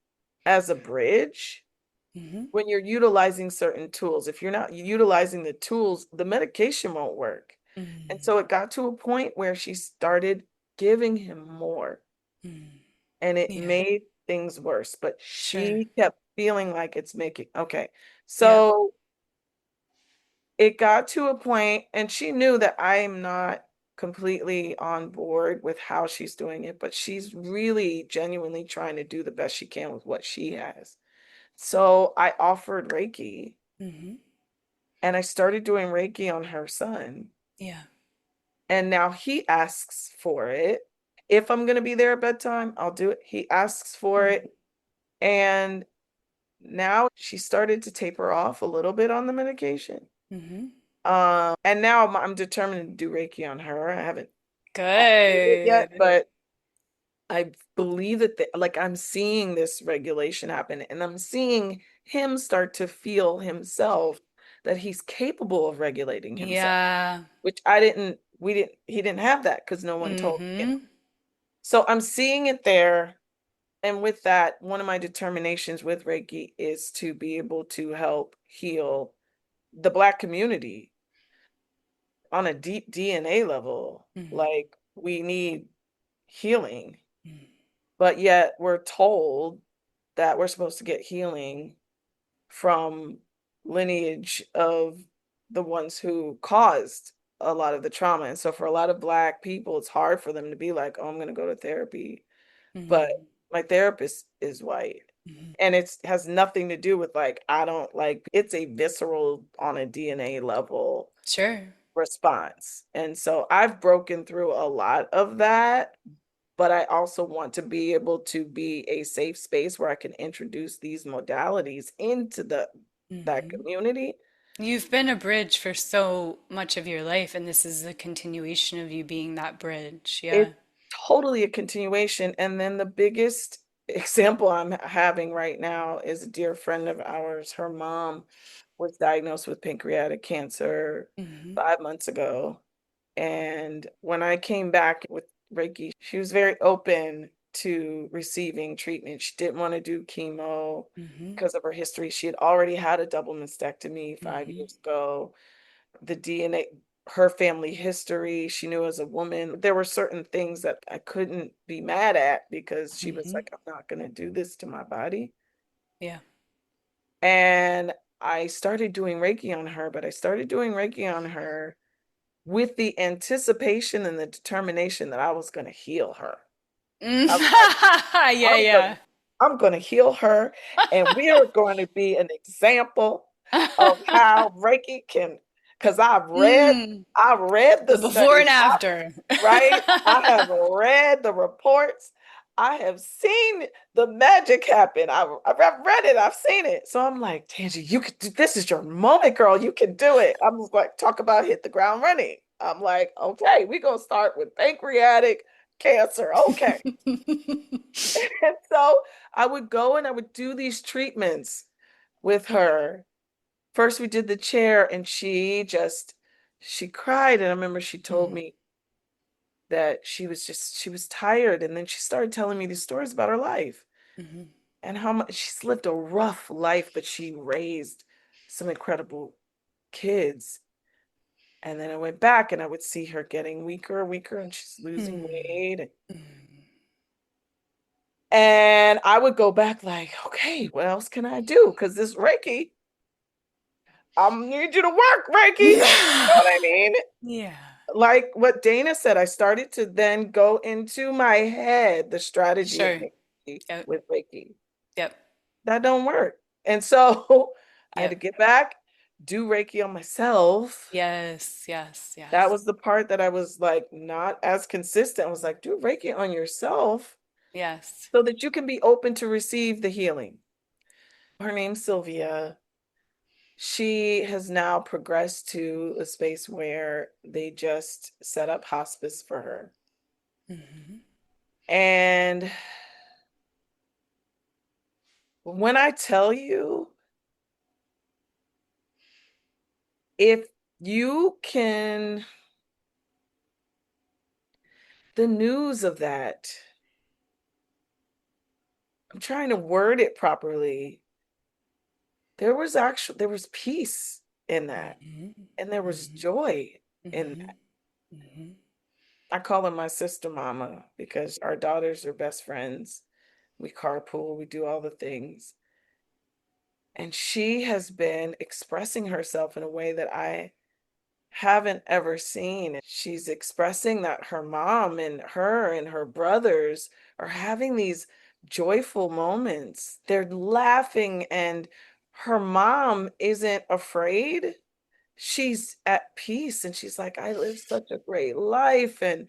as a bridge when you're utilizing certain tools. If you're not utilizing the tools, the medication won't work. And so it got to a point where she started giving him more, and it Yeah. made things worse. But Sure. she kept feeling like it's making okay. Yep. So it got to a point, and she knew that I'm not completely on board with how she's doing it, but she's really genuinely trying to do the best she can with what she has. So I offered Reiki, and I started doing Reiki on her son. Yeah. And now he asks for it. If I'm going to be there at bedtime, I'll do it. He asks for it. And now she started to taper off a little bit on the medication. And now I'm determined to do Reiki on her. I haven't did it yet, Good. but I believe that like I'm seeing this regulation happen, and I'm seeing him start to feel himself that he's capable of regulating himself, Yeah. which he didn't have that because no one told him. Mm-hmm. So I'm seeing it there. And with that, one of my determinations with Reiki is to be able to help heal the Black community on a deep DNA level. Like, we need healing, but yet we're told that we're supposed to get healing from lineage of the ones who caused a lot of the trauma. And so for a lot of Black people, it's hard for them to be like, oh, I'm going to go to therapy. But my therapist is white. And it has nothing to do with like, I don't like, it's a visceral on a DNA level Sure. response. And so I've broken through a lot of that, but I also want to be able to be a safe space where I can introduce these modalities into the that community. You've been a bridge for so much of your life, and this is a continuation of you being that bridge. Yeah. It's totally a continuation. And then the biggest example I'm having right now is a dear friend of ours. Her mom was diagnosed with pancreatic cancer Hmm. 5 months ago. And when I came back with Reiki, she was very open to receiving treatment. She didn't want to do chemo Hmm. because of her history. She had already had a double mastectomy 5 years Hmm. ago. The DNA, her family history, she knew as a woman, there were certain things that I couldn't be mad at because she was Hmm. like, I'm not going to do this to my body. Yeah. And I started doing Reiki on her, but I started doing Reiki on her with the anticipation and the determination that I was going to heal her. I was like, Yeah, I'm gonna, yeah. I'm gonna heal her, and we are going to be an example of how Reiki can, because Mm, I read the the before studies, and after. right? I have read the reports. I have seen the magic happen. I've read it. I've seen it. So I'm like, Tangie, you could do this. Is your moment, girl. You can do it. I'm just like, talk about hit the ground running. I'm like, okay, we're gonna start with pancreatic cancer. Okay. And so I would go and I would do these treatments with her. First, we did the chair, and she cried. And I remember she told Mm, me that she was tired. And then she started telling me these stories about her life mhm, and how much she's lived a rough life, but she raised some incredible kids. And then I went back and I would see her getting weaker, weaker, and she's losing mm, weight. mm. And I would go back like, okay, what else can I do? Because this Reiki, I need you to work, Reiki. You know what I mean? Yeah. Like what Dana said, I started to then go into my head the strategy of Sure. Reiki Yep. with Reiki. Yep. That don't work. And so I had to Yep. get back, do Reiki on myself. Yes. Yes. That Yes. was the part that I was like not as consistent. I was like, do Reiki on yourself Yes. so that you can be open to receive the healing. Her name's Sylvia. She has now progressed to a space where they just set up hospice for her. Hmm. And when I tell you, if you can, the news of that, I'm trying to word it properly. There was peace in that, Hmm. and there was Hmm. joy in Hmm. that. Hmm. I call her my sister mama because our daughters are best friends. We carpool, we do all the things. And she has been expressing herself in a way that I haven't ever seen. She's expressing that her mom and her and her brothers are having these joyful moments. They're laughing, and her mom isn't afraid. She's at peace, and she's like, I live such a great life, and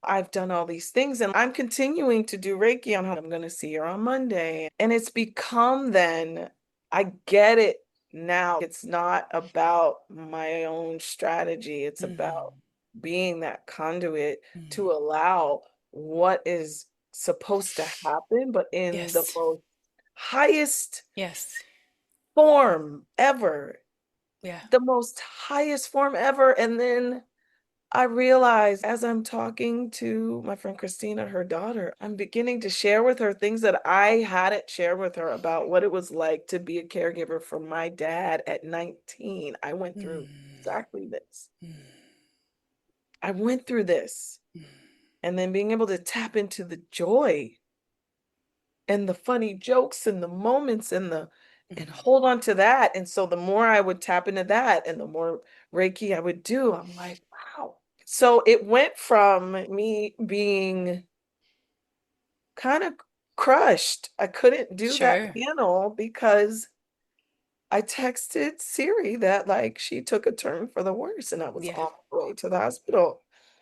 I've done all these things, and I'm continuing to do Reiki on her. I'm going to see her on Monday. And it's become then, I get it now. It's not about my own strategy, it's about Hmm. being that conduit Hmm. to allow what is supposed to happen, but in the Yes. most highest Yes. form ever, Yeah. the most highest form ever. And then I realize as I'm talking to my friend Christina, her daughter, I'm beginning to share with her things that I hadn't shared with her about what it was like to be a caregiver for my dad at 19. I went through Mm, exactly this. mm, I went through this. mm. And then being able to tap into the joy and the funny jokes and the moments and Mhm. hold on to that. And so the more I would tap into that and the more Reiki I would do, I'm like, wow. So it went from me being kind of crushed. I couldn't do that Sure. panel because I texted Siri that like she took a turn for the worse and I was Yeah. on my way to the hospital.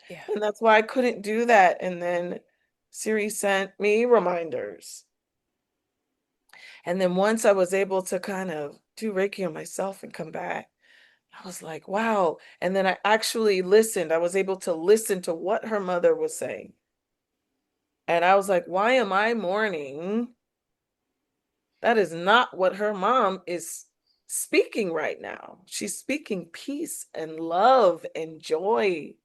Yeah. And that's why I couldn't do that. And then Siri sent me reminders. And then once I was able to kind of do Reiki on myself and come back, I was like, wow. And then I actually listened. I was able to listen to what her mother was saying. And I was like, why am I mourning? That is not what her mom is speaking right now. She's speaking peace and love and joy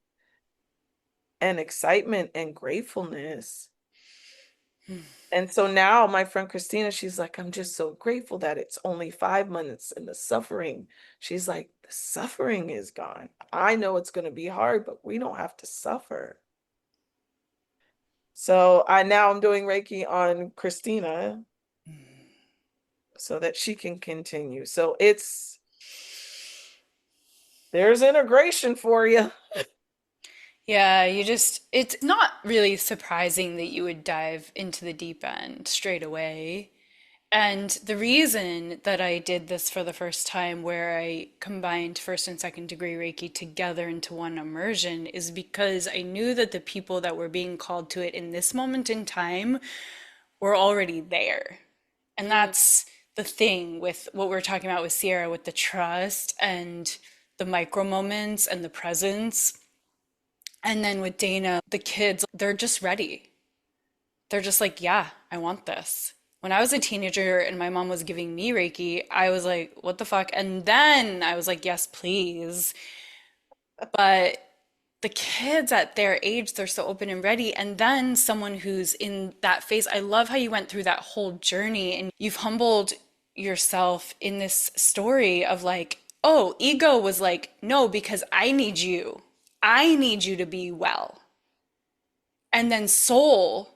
and excitement and gratefulness. And so now my friend Christina, she's like, I'm just so grateful that it's only 5 months and the suffering. She's like, the suffering is gone. I know it's going to be hard, but we don't have to suffer. So I'm doing Reiki on Christina so that she can continue. So there's integration for you. Yeah, it's not really surprising that you would dive into the deep end straight away. And the reason that I did this for the first time, where I combined first and second degree Reiki together into one immersion, is because I knew that the people that were being called to it in this moment in time were already there. And that's the thing with what we're talking about with Sierra, with the trust and the micro moments and the presence. And then with Dana, the kids, they're just ready. They're just like, yeah, I want this. When I was a teenager and my mom was giving me Reiki, I was like, what the fuck? And then I was like, yes, please. But the kids at their age, they're so open and ready. And then someone who's in that phase, I love how you went through that whole journey and you've humbled yourself in this story of like, oh, ego was like, no, because I need you. I need you to be well. And then soul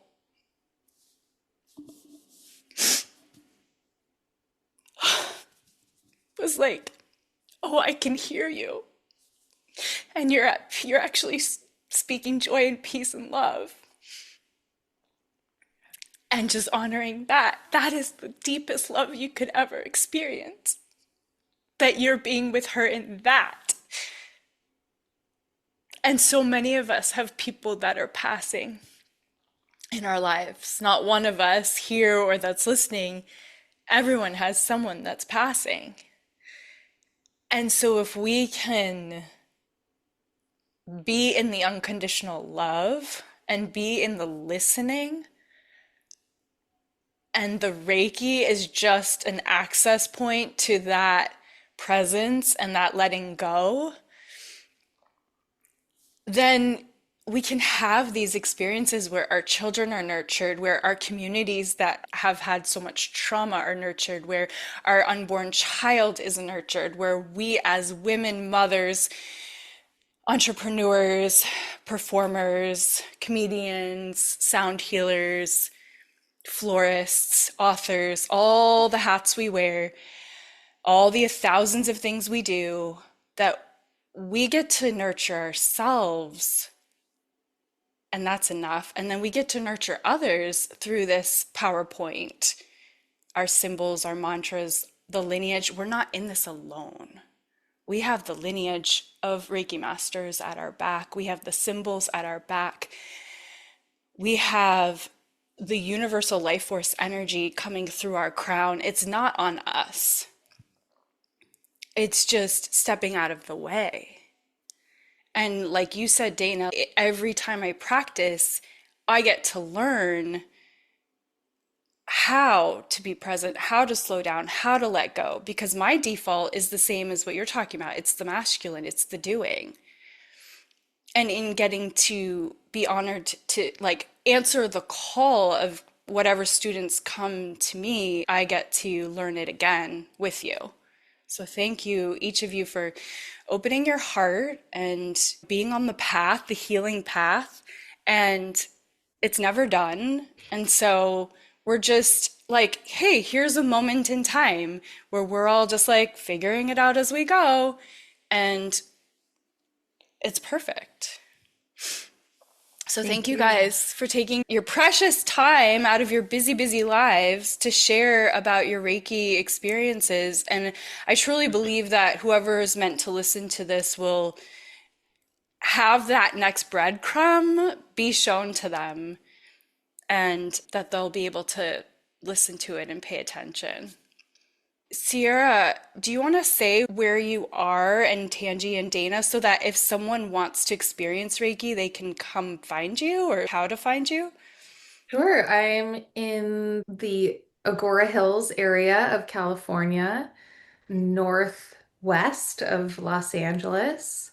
was like, oh, I can hear you. And you're actually speaking joy and peace and love. And just honoring that. That is the deepest love you could ever experience. That you're being with her in that. And so many of us have people that are passing in our lives. Not one of us here or that's listening. Everyone has someone that's passing. And so if we can be in the unconditional love and be in the listening, and the Reiki is just an access point to that presence and that letting go, then we can have these experiences where our children are nurtured, where our communities that have had so much trauma are nurtured, where our unborn child is nurtured, where we as women, mothers, entrepreneurs, performers, comedians, sound healers, florists, authors, all the hats we wear, all the thousands of things we do, that we get to nurture ourselves, and that's enough. And then we get to nurture others through this PowerPoint, our symbols, our mantras, the lineage. We're not in this alone. We have the lineage of Reiki masters at our back. We have the symbols at our back. We have the universal life force energy coming through our crown. It's not on us. It's just stepping out of the way. And like you said, Dana, every time I practice, I get to learn how to be present, how to slow down, how to let go, because my default is the same as what you're talking about. It's the masculine, it's the doing. And in getting to be honored to like answer the call of whatever students come to me, I get to learn it again with you. So thank you, each of you, for opening your heart and being on the path, the healing path. And it's never done. And so we're just like, hey, here's a moment in time where we're all just like figuring it out as we go. And it's perfect. So thank you guys for taking your precious time out of your busy, busy lives to share about your Reiki experiences. And I truly believe that whoever is meant to listen to this will have that next breadcrumb be shown to them, and that they'll be able to listen to it and pay attention. Sierra, do you want to say where you are, and Tangi and Dana, so that if someone wants to experience Reiki, they can come find you, or how to find you? Sure. I'm in the Agora Hills area of California, northwest of Los Angeles,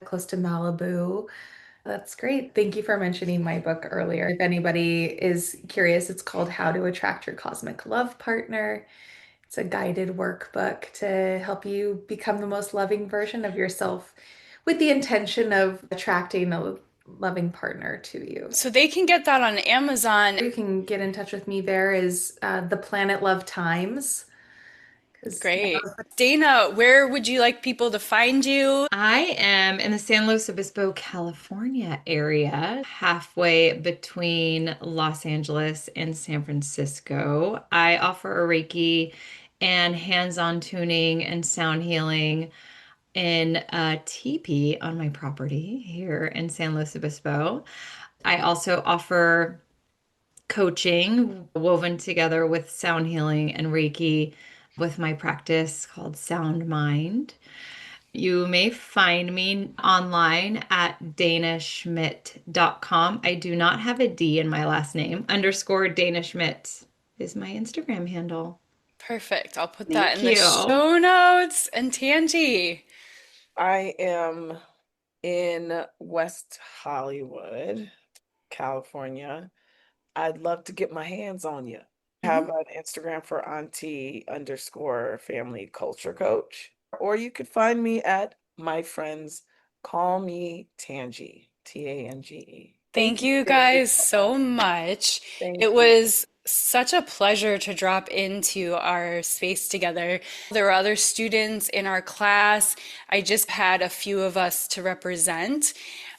close to Malibu. That's great. Thank you for mentioning my book earlier. If anybody is curious, it's called How to Attract Your Cosmic Love Partner. It's a guided workbook to help you become the most loving version of yourself with the intention of attracting a loving partner to you. So they can get that on Amazon. You can get in touch with me there is the Planet Love Times. Great. Dana, where would you like people to find you? I am in the San Luis Obispo, California area, halfway between Los Angeles and San Francisco. I offer a Reiki and hands-on tuning and sound healing in a teepee on my property here in San Luis Obispo. I also offer coaching woven together with sound healing and Reiki with my practice called Sound Mind. You may find me online at danaschmidt.com. I do not have a D in my last name. _ Dana Schmidt is my Instagram handle. Perfect. I'll put that in Thank the you. show notes. And Tangi. I am in West Hollywood, California. I'd love to get my hands on you. Have an Instagram for auntie_family culture coach. Or you could find me at my friends call me Tangi, Tange. Thank you guys so much. Thank It you. was such a pleasure to drop into our space together. There were other students in our class. I just had a few of us to represent.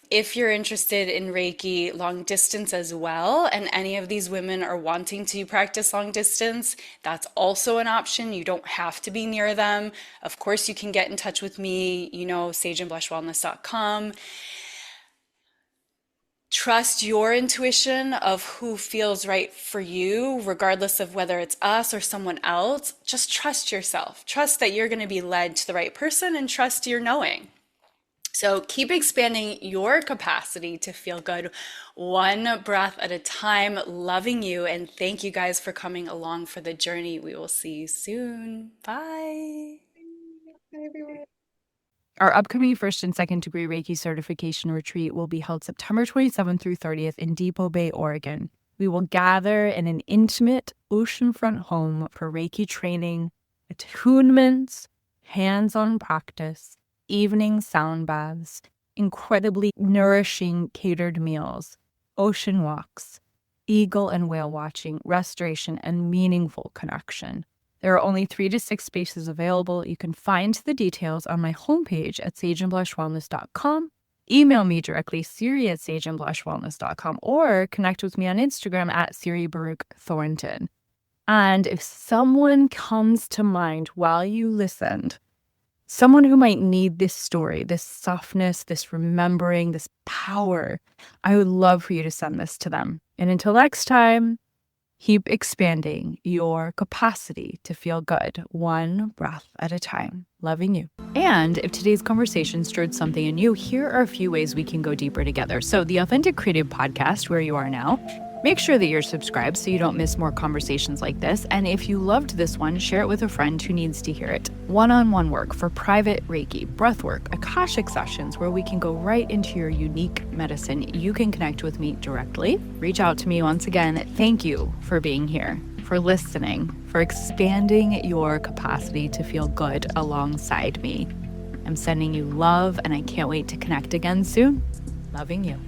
If you're interested in Reiki long distance as well, and any of these women are wanting to practice long distance, that's also an option. You don't have to be near them. Of course, you can get in touch with me, sageandblushwellness.com. Trust your intuition of who feels right for you, regardless of whether it's us or someone else. Just trust yourself. Trust that you're going to be led to the right person, and trust your knowing. So keep expanding your capacity to feel good one breath at a time. Loving you, and thank you guys for coming along for the journey. We will see you soon. Bye. Bye, everyone. Our upcoming first and second degree Reiki certification retreat will be held September 27th through 30th in Depoe Bay, Oregon. We will gather in an intimate oceanfront home for Reiki training, attunements, hands-on practice, evening sound baths, incredibly nourishing catered meals, ocean walks, eagle and whale watching, restoration, and meaningful connection. There are only 3 to 6 spaces available. You can find the details on my homepage at sageandblushwellness.com. Email me directly, siri@sageandblushwellness.com, or connect with me on Instagram at Siri Baruch Thornton. And if someone comes to mind while you listened, someone who might need this story, this softness, this remembering, this power, I would love for you to send this to them. And until next time, keep expanding your capacity to feel good, one breath at a time. Loving you. And if today's conversation stirred something in you, here are a few ways we can go deeper together. So the Authentic Creative Podcast, where you are now, make sure that you're subscribed so you don't miss more conversations like this. And if you loved this one, share it with a friend who needs to hear it. One-on-one work for private Reiki, breathwork, Akashic sessions where we can go right into your unique medicine. You can connect with me directly. Reach out to me once again. Thank you for being here, for listening, for expanding your capacity to feel good alongside me. I'm sending you love, and I can't wait to connect again soon. Loving you.